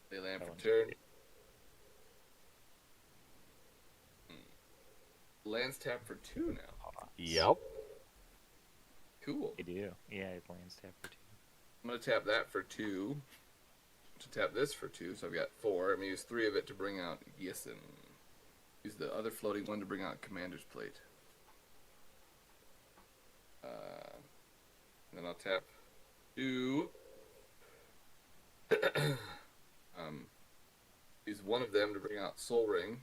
S3: They land
S5: That
S3: for
S5: one's
S3: turn.
S5: great.
S3: Lands tap for 2 now.
S1: Yep.
S3: Cool.
S5: You do. Yeah, it lands tap for 2.
S3: I'm gonna tap that for 2. To tap this for 2, so I've got 4. I'm gonna use 3 of it to bring out Yesen. Use the other floating one to bring out Commander's Plate. Then I'll tap 2. Use one of them to bring out Soul Ring.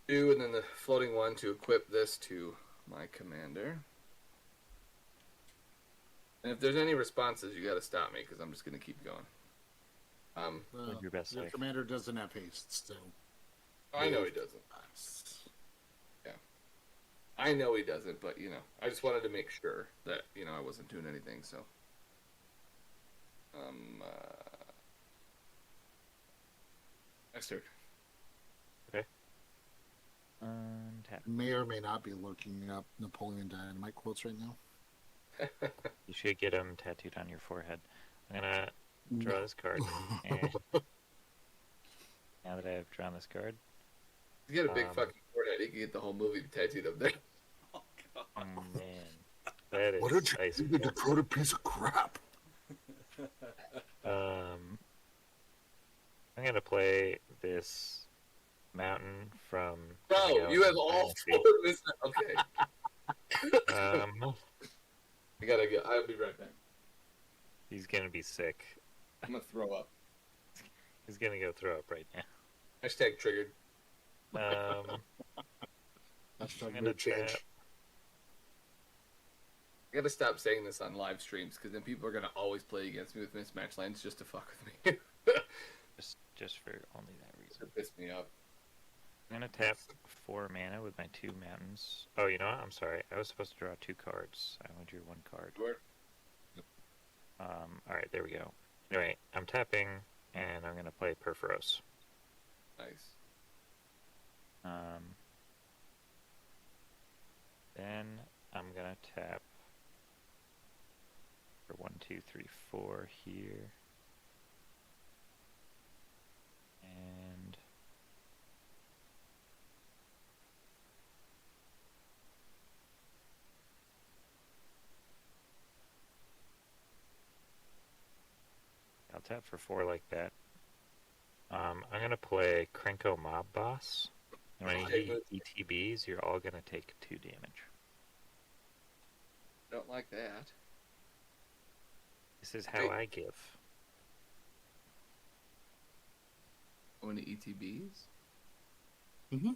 S3: 2, and then the floating one to equip this to my commander. And if there's any responses, you gotta stop me, because I'm just gonna keep going.
S5: Live your best
S2: Your
S5: life.
S2: commander doesn't have haste, so.
S3: I know he doesn't. Yeah. I know he doesn't, but, I just wanted to make sure that, I wasn't doing anything, so. Next turn.
S5: Untap.
S2: May or may not be looking up Napoleon Dynamite quotes right now.
S5: You should get them tattooed on your forehead. I'm gonna draw this card. And now that I have drawn this card,
S3: He's got a big
S5: Um,
S3: fucking forehead. He can get the whole movie tattooed up there.
S5: oh man, that is
S2: What did you
S5: ice
S2: do, you
S5: cold.
S2: decoded piece of crap?
S5: I'm gonna play this mountain from.
S3: Bro, you have all
S5: Dynasty.
S3: 4 missing. Okay.
S5: Um,
S3: I gotta go. I'll be right back.
S5: he's gonna be sick.
S3: I'm gonna throw up.
S5: He's gonna go throw up right now.
S3: Hashtag triggered.
S2: Hashtag
S5: I'm
S2: no
S5: gonna
S2: change.
S5: tap.
S3: I gotta stop saying this on live streams, because then people are gonna always play against me with mismatch lands just to fuck with me.
S5: Just for only that reason.
S3: to piss me off.
S5: I'm gonna tap 4 mana with my 2 mountains. Oh, you know what? I'm sorry. I was supposed to draw 2 cards. I only drew 1 card.
S3: Sure.
S5: Alright, Alright, there we go. Anyway, I'm tapping, and I'm going to play Perforos.
S3: Nice.
S5: Then I'm going to tap for 1, 2, 3, 4 here. And I'll tap for 4 like that. I'm going to play Krenko Mob Boss. And when you hit ETBs, you're all going to take 2 damage.
S3: Don't like that.
S5: This is how I give.
S3: Going to ETBs?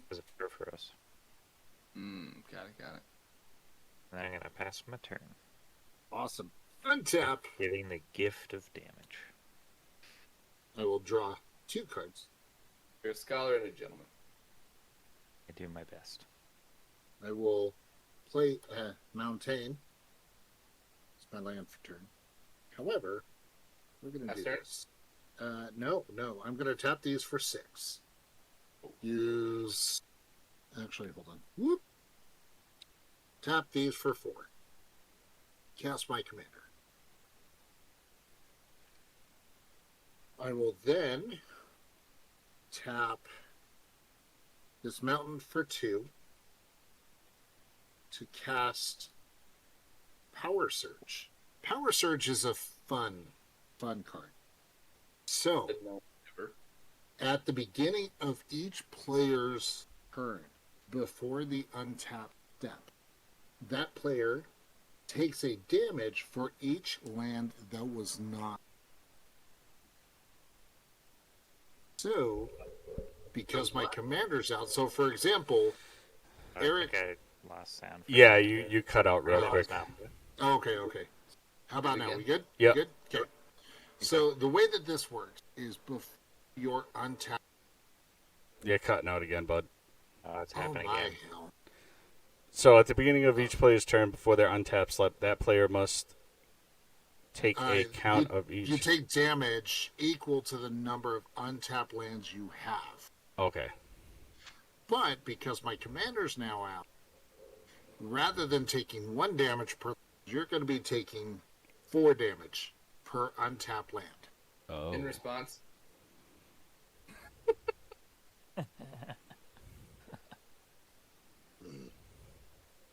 S5: As a Perforos.
S3: Got it.
S5: And I'm going to pass my turn.
S2: Awesome. Untap.
S5: Giving the gift of damage.
S2: I will draw 2 cards.
S3: You're a scholar and a gentleman.
S5: I do my best.
S2: I will play Mountain. It's my land for turn. However, we're going to do
S3: Start?
S2: this. No. I'm going to tap these for 6. Use. Actually, hold on. Whoop. Tap these for 4. Cast my commander. I will then tap this mountain for 2 to cast Power Surge. Power Surge is a fun card. So,
S3: Never.
S2: at the beginning of each player's turn, before the untap step, that player takes a damage for each land that was not. So, because my commander's out, so for example, Eric.
S5: I think I lost sound.
S1: Yeah, you cut out real
S5: Oh,
S1: quick.
S5: now.
S2: Okay. How about now? We good?
S1: Yep.
S2: Good? Okay. So, the way that this works is before your untap.
S1: You're cutting out again, bud.
S5: It's
S2: Oh
S5: happening
S2: my
S5: again.
S2: hell.
S1: So at the beginning of each player's turn, before their untap slip, that player must take a count of each.
S2: You take damage equal to the number of untapped lands you have.
S1: Okay.
S2: But because my commander's now out, rather than taking 1 damage per, you're going to be taking 4 damage per untapped land.
S1: Oh.
S3: In response,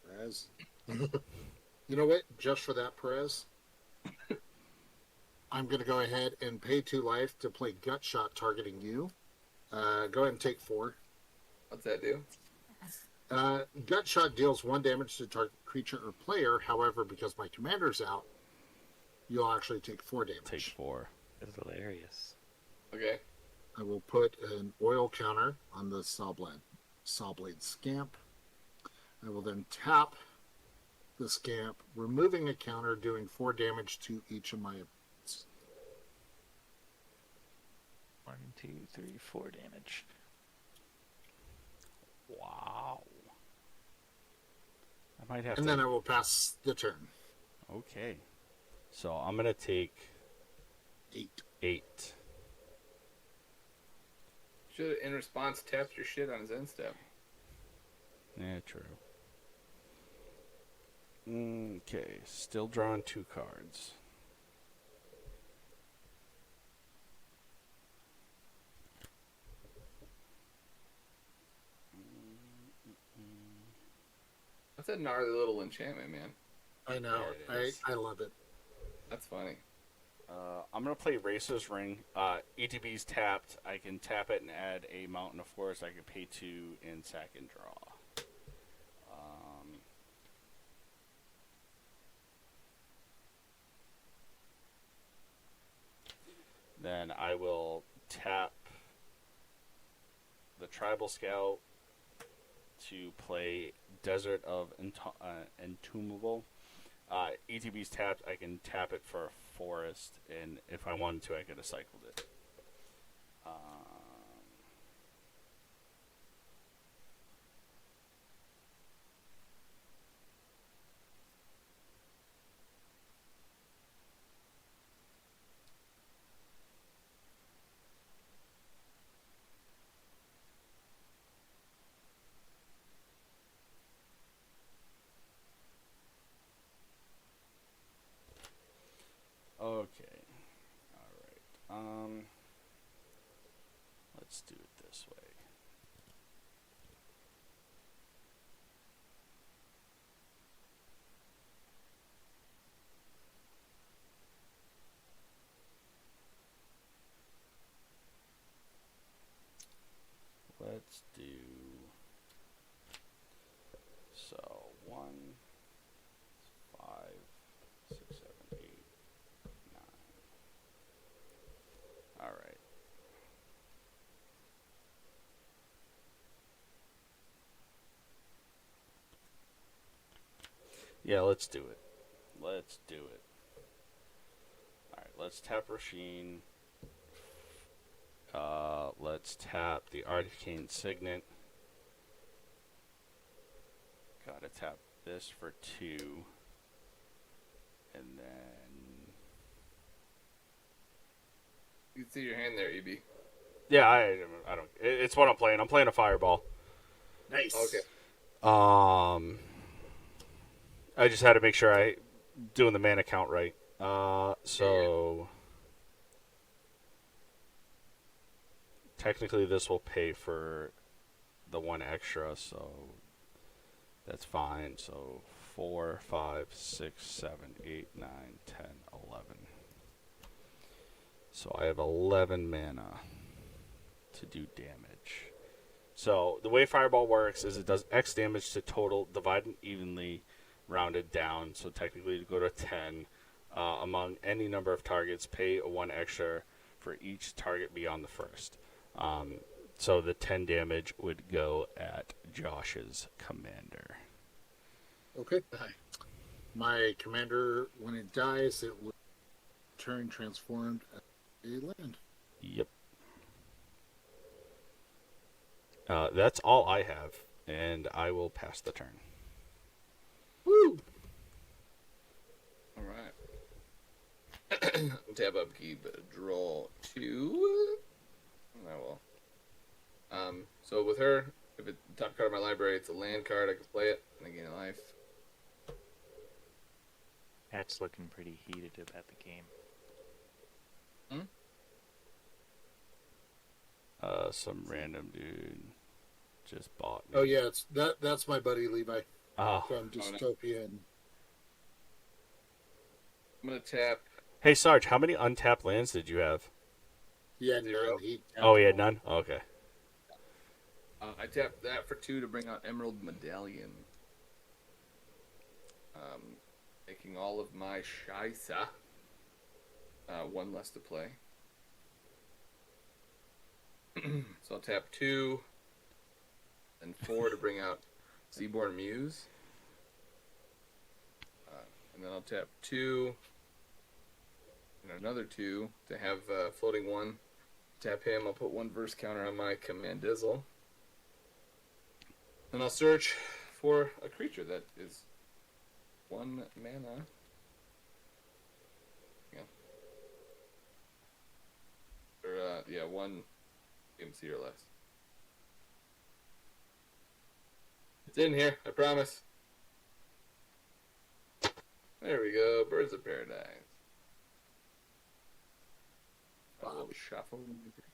S2: Perez. You know what? Just for that, Perez, I'm going to go ahead and pay 2 life to play Gut Shot targeting you. Go ahead and take 4.
S3: what's that do?
S2: Gut Shot deals 1 damage to target creature or player. However, because my commander's out, you'll actually take 4 damage.
S1: Take 4.
S5: It's hilarious.
S3: Okay.
S2: I will put an oil counter on the Sawblade Scamp. I will then tap the Scamp, removing a counter, doing 4 damage to each of my opponents.
S5: 1, 2, 3, 4 damage.
S1: Wow. I might have
S2: And
S1: to.
S2: then I will pass the turn.
S1: Okay. So I'm gonna take
S2: 8.
S1: 8.
S3: Should have, in response, tapped your shit on his end step.
S1: Yeah, true. Okay, still drawing 2 cards.
S3: That's a gnarly little enchantment, man.
S2: I know.
S1: There it is.
S2: I love it.
S3: That's funny.
S1: I'm going to play Racer's Ring. ETB's tapped. I can tap it and add a Mountain of Force. I can pay 2 and sack and draw. Then I will tap the Tribal Scout to play Desert of Entombable. ETB's tapped. I can tap it for a forest, and if I wanted to, I could have cycled it. Okay. All right. Let's do it this way. Let's do so 1, 5, 6, 7, 8, 9. All right. Yeah, let's do it. Let's do it. All right, let's tap Rasheen. Let's tap the Arcane Signet. Gotta tap this for 2. And then...
S3: You can see your hand there, EB.
S1: Yeah, I don't... It's what I'm playing. I'm playing a Fireball.
S2: Nice.
S3: Okay.
S1: I just had to make sure I doing the mana count right. So... Technically, this will pay for the 1 extra, so that's fine. So 4, 5, 6, 7, 8, 9, 10, 11. So I have 11 mana to do damage. So the way Fireball works is it does X damage to total, divided evenly, rounded down. So technically to go to 10 among any number of targets, pay a 1 extra for each target beyond the first. So the 10 damage would go at Josh's commander.
S2: Okay. My commander, when it dies, it will turn transformed as a land.
S1: Yep. That's all I have, and I will pass the turn.
S2: Woo!
S3: All right. Tab upkeep, draw 2. I will. So with her, if it's the top card of my library, it's a land card. I can play it and I gain a life.
S5: Pat's looking pretty heated about the game.
S1: Some random dude just bought me.
S2: Oh yeah, that's my buddy Levi
S1: Oh.
S2: from Dystopian.
S3: I'm gonna tap.
S1: Hey Sarge, how many untapped lands did you have?
S2: He had
S3: 0.
S2: none. He
S1: Oh, he had none? Okay.
S3: I tapped that for 2 to bring out Emerald Medallion. Making all of my Shaisa 1 less to play. So I'll tap 2, and 4 to bring out Seaborn Muse. And then I'll tap 2, and another 2 to have floating 1. Tap him, I'll put 1 verse counter on my Commandizzle. And I'll search for a creature that is 1 mana. Yeah. Or, 1 MC or less. It's in here, I promise. There we go, Birds of Paradise. I will shuffle. Okay.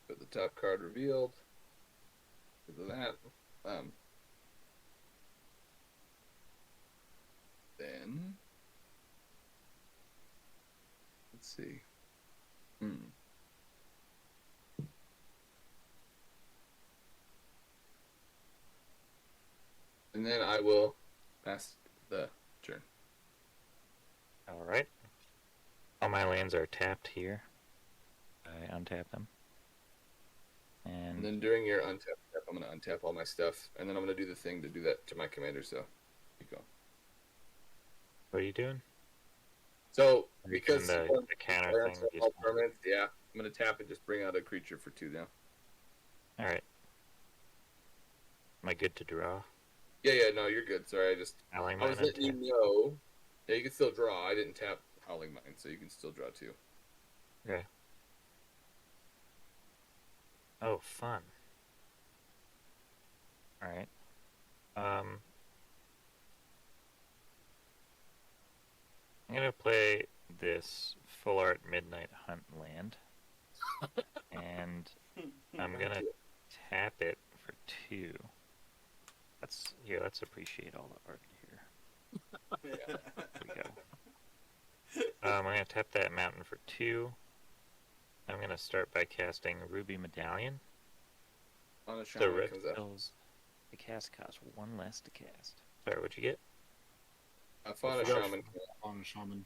S3: Put the top card revealed. Because of that. Then let's see. And then I will pass the turn.
S5: Alright. All my lands are tapped here. I untap them.
S3: And
S5: And
S3: then during your untap step, I'm going to untap all my stuff, and then I'm going to do the thing to do that to my commander, so keep going.
S5: what are you doing?
S3: So,
S5: Are you
S3: because
S5: doing the counter thing?
S3: all permanents, yeah, I'm going to tap and just bring out a creature for 2 now.
S5: Alright. Am I good to draw?
S3: Yeah, no, you're good. Sorry, I
S5: Howling
S3: was
S5: Mine
S3: letting you
S5: untap?
S3: know. Yeah, you can still draw. I didn't tap Howling Mine, so you can still draw 2.
S5: Okay. Oh, fun. All right. I'm gonna play this Full Art Midnight Hunt land, and I'm gonna tap it for 2. Let's appreciate all the art here. There we go. I'm gonna tap that mountain for 2. I'm gonna start by casting Ruby Medallion.
S3: On a
S5: The
S3: shaman
S5: red
S3: comes up.
S5: spells the cast cost 1 less to cast. Sorry, what'd you get?
S3: A fauna
S2: Yep.
S3: shaman.
S2: On shaman.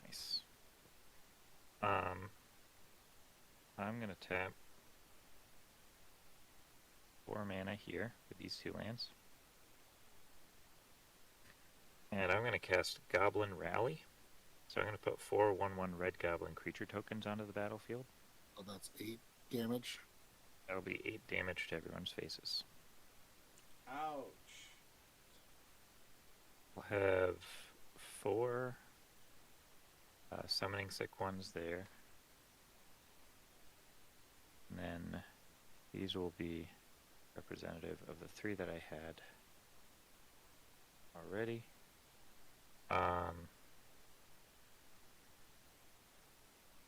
S5: Nice. I'm gonna tap 4 mana here with these 2 lands. And I'm gonna cast Goblin Rally. So I'm gonna put 4 1/1 red goblin creature tokens onto the battlefield.
S2: Oh, that's 8 damage.
S5: That'll be 8 damage to everyone's faces.
S1: Ouch.
S5: We'll have 4 summoning sick ones there. And then these will be representative of the 3 that I had already.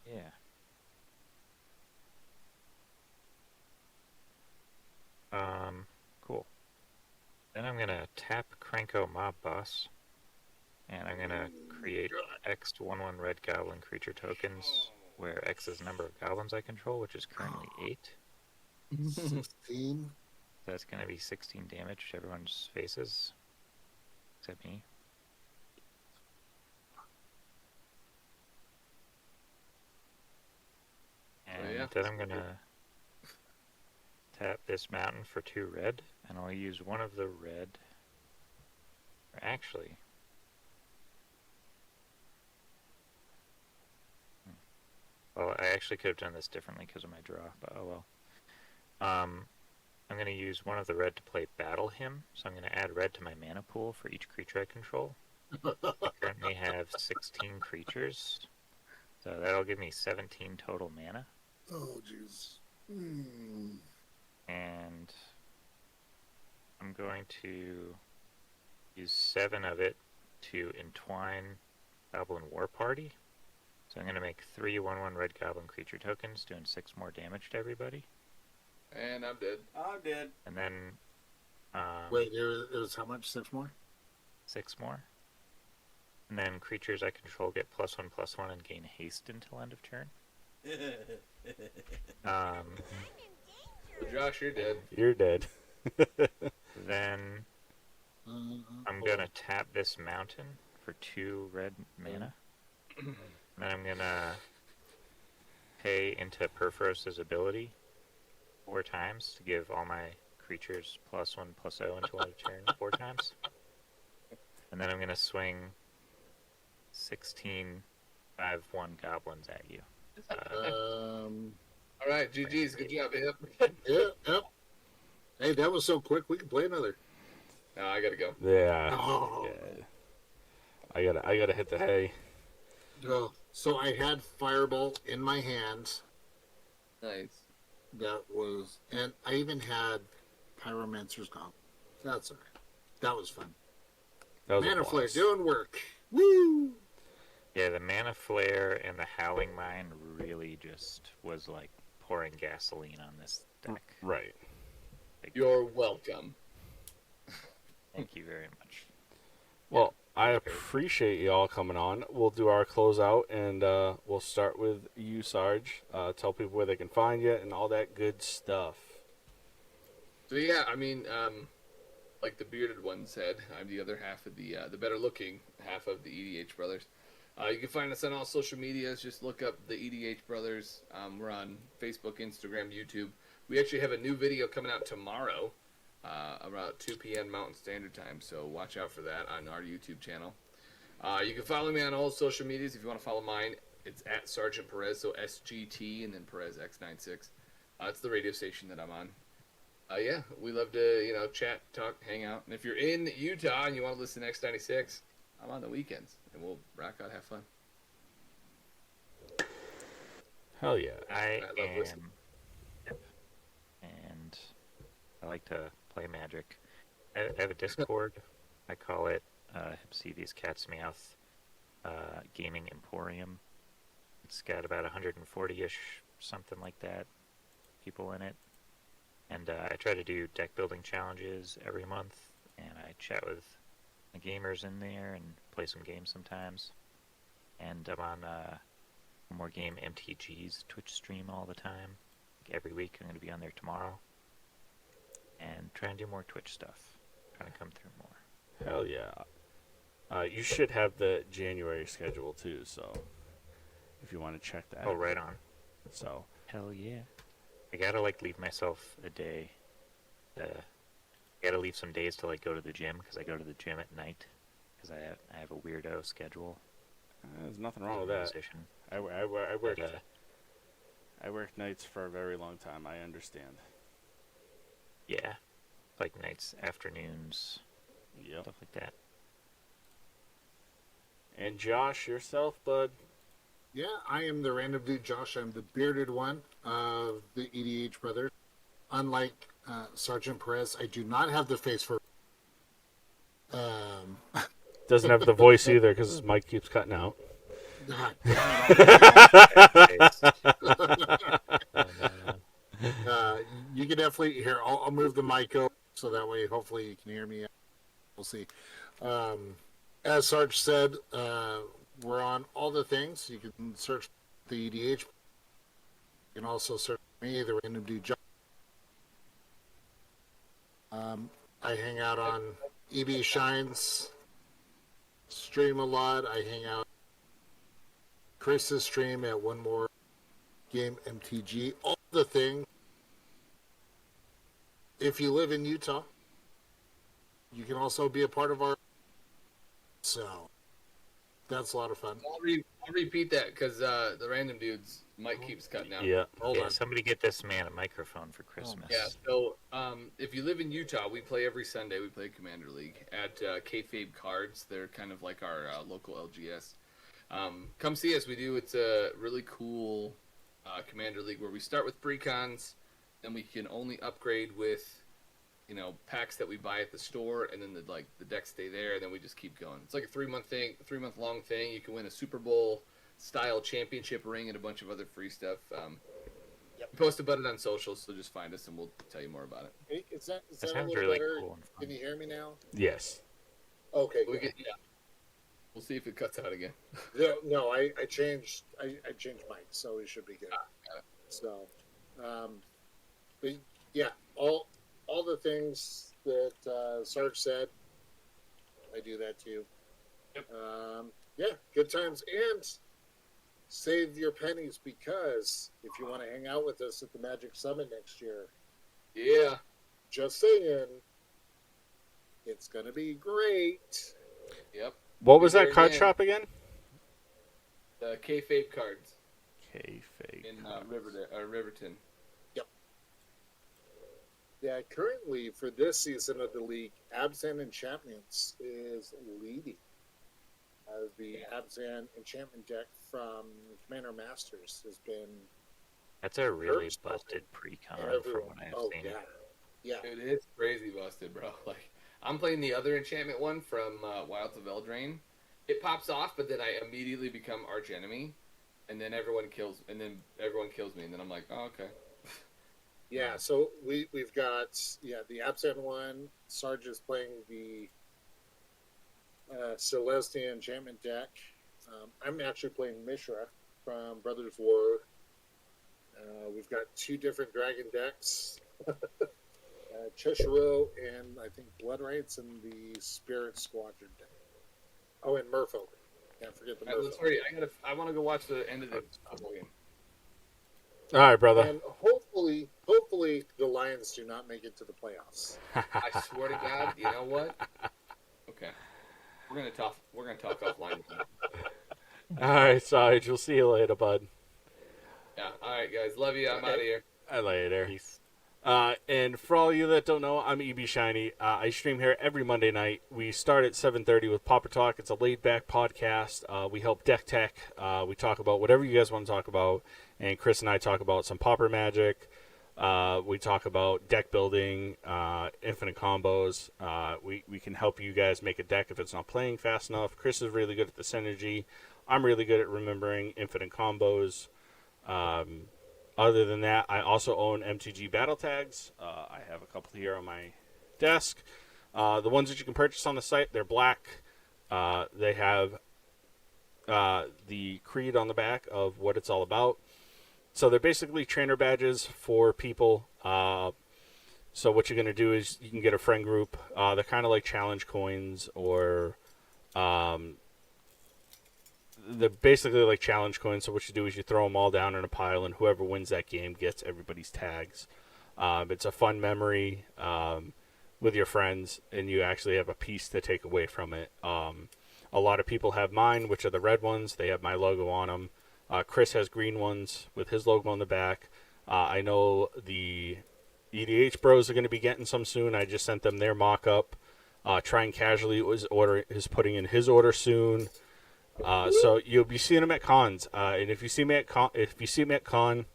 S5: Yeah. Cool. Then I'm gonna tap Cranko Mob Boss, and I'm gonna create X 1/1 red goblin creature tokens, where X is the number of goblins I control, which is currently 8.
S2: 16.
S5: So that's gonna be 16 damage to everyone's faces, except me. And
S3: yeah.
S5: then I'm gonna tap this mountain for 2 red, and I'll use one of the red. Or actually, well, I actually could have done this differently because of my draw, but oh well. I'm going to use one of the red to play Battle Hymn, so I'm going to add red to my mana pool for each creature I control. I currently have 16 creatures, so that'll give me 17 total mana.
S2: Oh, jeez. Mm.
S5: And I'm going to use 7 of it to entwine Goblin War Party. So I'm going to make 3 1/1 red goblin creature tokens, doing 6 more damage to everybody.
S3: And I'm dead.
S1: I'm dead.
S5: And then
S2: Wait, it was how much? 6 more?
S5: 6 more. And then creatures I control get +1/+1 and gain haste until end of turn.
S3: Well, Josh, you're dead.
S1: You're dead.
S5: Then I'm going to tap this mountain for 2 red mana. And then I'm going to pay into Perforos' ability 4 times to give all my creatures +1/+0 until end of turn 4 times. And then I'm going to swing 16 5/1 goblins at you.
S3: All right, GG's. Good job, Hip.
S2: Yep. Hey, that was so quick. We can play another.
S3: No, I gotta go.
S1: Yeah.
S2: Oh.
S1: Yeah. I gotta hit the hay.
S2: Oh. So I had Fireball in my hands.
S3: Nice.
S2: That was, and I even had Pyromancer's Gauntlet. That's all right. That was fun.
S1: That was a
S2: Mana Flare
S1: blast.
S2: doing work. Woo!
S5: Yeah, the Mana Flare and the Howling Mine really just was like pouring gasoline on this deck.
S1: Right.
S3: You're welcome.
S5: Thank you very much.
S1: Well, I appreciate y'all coming on. We'll do our closeout, and we'll start with you, Sarge. Tell people where they can find you and all that good stuff.
S3: So yeah, I mean, like the bearded one said, I'm the other half of the better-looking half of the EDH brothers. You can find us on all social medias. Just look up the EDH brothers. We're on Facebook, Instagram, YouTube. We actually have a new video coming out tomorrow, around 2 p.m. Mountain Standard Time. So watch out for that on our YouTube channel. You can follow me on all social medias. If you want to follow mine, it's at Sergeant Perez, so SGT and then Perez X96. It's the radio station that I'm on. Yeah, we love to, chat, talk, hang out. And if you're in Utah and you want to listen to X96, I'm on the weekends, and we'll rock out, have fun.
S1: Hell yeah.
S5: I
S3: love whiskey.
S5: am. Yep. And I like to play Magic. I have a Discord. I call it Hipsivi's Cat's Meowth Gaming Emporium. It's got about 140-ish, something like that, people in it. And I try to do deck building challenges every month, and I chat with the gamers in there and play some games sometimes. And I'm on One More Game MTG's Twitch stream all the time. Like every week I'm going to be on there tomorrow. And try and do more Twitch stuff. Trying to come through more.
S1: Hell yeah. You should have the January schedule too, so if you want to check that.
S5: Oh, right on.
S1: So.
S5: Hell yeah. I gotta leave myself a day. I gotta leave some days to go to the gym, because I go to the gym at night. Because I have a weirdo schedule.
S1: There's nothing wrong with that.
S5: Musician.
S1: I worked. I worked nights for a very long time. I understand.
S5: Yeah. Like nights, afternoons,
S1: Yep.
S5: stuff like that.
S1: And Josh, yourself, bud?
S2: Yeah, I am the random dude, Josh. I'm the bearded one of the EDH brothers. Unlike Sergeant Perez, I do not have the face for.
S1: Doesn't have the voice either because his mic keeps cutting out.
S2: You can definitely hear. I'll move the mic over so that way, hopefully, you can hear me. We'll see. As Sarge said, we're on all the things. You can search the EDH. You can also search me, the random dude. I hang out on EB Shines stream a lot. I hang out Chris's stream at One More Game MTG. All the things. If you live in Utah, you can also be a part of our. So that's a lot of fun.
S3: I'll repeat that because the random dude's mic keeps cutting out.
S1: Yeah.
S2: Hold on.
S5: Somebody get this man a microphone for Christmas.
S3: Yeah, so if you live in Utah, we play every Sunday. We play Commander League at Kayfabe Cards. They're kind of like our local LGS. Come see us. It's a really cool Commander League where we start with precons, then we can only upgrade with packs that we buy at the store, and then the decks stay there, and then we just keep going. It's like a 3-month long thing. You can win a Super Bowl style championship ring and a bunch of other free stuff. We post about it on socials, so just find us and we'll tell you more about it.
S2: Hey, is that a
S5: sounds
S2: little
S5: really
S2: better?
S5: cool and fun.
S2: Can you hear me now?
S1: Yes.
S2: Okay. Good.
S3: We'll see if it cuts out again.
S2: No, I changed mics, so it should be good.
S3: Got it.
S2: So, but yeah, all the things that Sarge said, I do that too.
S3: Yep.
S2: Yeah, good times, and save your pennies, because if you want to hang out with us at the Magic Summit next year,
S3: Yeah.
S2: just saying, it's gonna be great.
S3: Yep.
S1: What was
S3: Be
S1: that
S3: there
S1: card
S3: again.
S1: shop again?
S3: The Kayfabe Cards
S1: K-Fake.
S3: in Riverton.
S2: Yeah, currently for this season of the league, Abzan Enchantments is leading. The Abzan Enchantment deck from Commander Masters has been
S5: That's a really
S2: First,
S5: busted pre-con from
S2: everyone.
S5: what I've
S2: Oh
S5: seen.
S2: yeah,
S3: Dude, it's crazy busted, bro. Like, I'm playing the other enchantment one from Wilds of Eldraine. It pops off, but then I immediately become arch enemy, and then everyone kills me, and then I'm like, oh, okay.
S2: yeah. So we've got the Abzan one. Sarge is playing the Celestia Enchantment deck. I'm actually playing Mishra from Brothers War. We've got two different dragon decks. Cheshire and I think Blood Rights and the Spirit Squadron deck. Oh, and Merfolk. Can't forget the
S3: All right, let's
S2: Merfolk.
S3: hurry. I want to go watch the end of the football game.
S1: All right, brother.
S2: And hopefully the Lions do not make it to the playoffs.
S3: I swear to God, you know what? Okay, we're gonna talk offline.
S1: All right, Sarge. We'll see you later, bud.
S3: Yeah. All right, guys. Love you. I'm out of here.
S1: Later.
S5: Peace.
S1: And for all you that don't know, I'm EB Shiny. I stream here every Monday night. We start at 7:30 with Pauper Talk. It's a laid-back podcast. We help deck tech. We talk about whatever you guys want to talk about. And Chris and I talk about some Pauper magic. We talk about deck building, infinite combos. We can help you guys make a deck if it's not playing fast enough. Chris is really good at the synergy. I'm really good at remembering infinite combos. Other than that, I also own MTG battle tags. I have a couple here on my desk. The ones that you can purchase on the site, they're black. They have the creed on the back of what it's all about. So they're basically trainer badges for people. So what you're going to do is you can get a friend group. They're kind of like challenge coins, or they're basically like challenge coins. So what you do is you throw them all down in a pile, and whoever wins that game gets everybody's tags. It's a fun memory with your friends, and you actually have a piece to take away from it. A lot of people have mine, which are the red ones. They have my logo on them. Chris has green ones with his logo on the back. I know the EDH bros are going to be getting some soon. I just sent them their mock-up. Trying Casually is putting in his order soon. So you'll be seeing them at cons. And if you see me at con,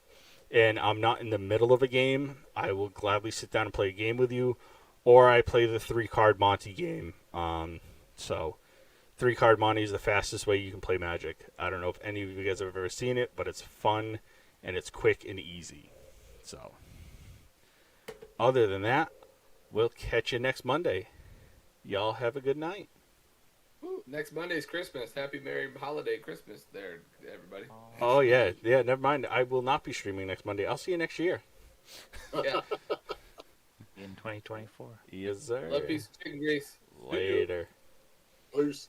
S1: and I'm not in the middle of a game, I will gladly sit down and play a game with you. Or I play the 3-card Monty game. So 3-card Monty is the fastest way you can play Magic. I don't know if any of you guys have ever seen it, but it's fun and it's quick and easy. So, other than that, we'll catch you next Monday. Y'all have a good night.
S3: Woo, next Monday's Christmas. Happy Merry Holiday Christmas there, everybody.
S1: Oh, yeah. Yeah, never mind. I will not be streaming next Monday. I'll see you next year.
S3: Yeah.
S5: In 2024.
S1: Yes, sir.
S3: Love, peace, chicken grease.
S1: Later.
S2: Peace.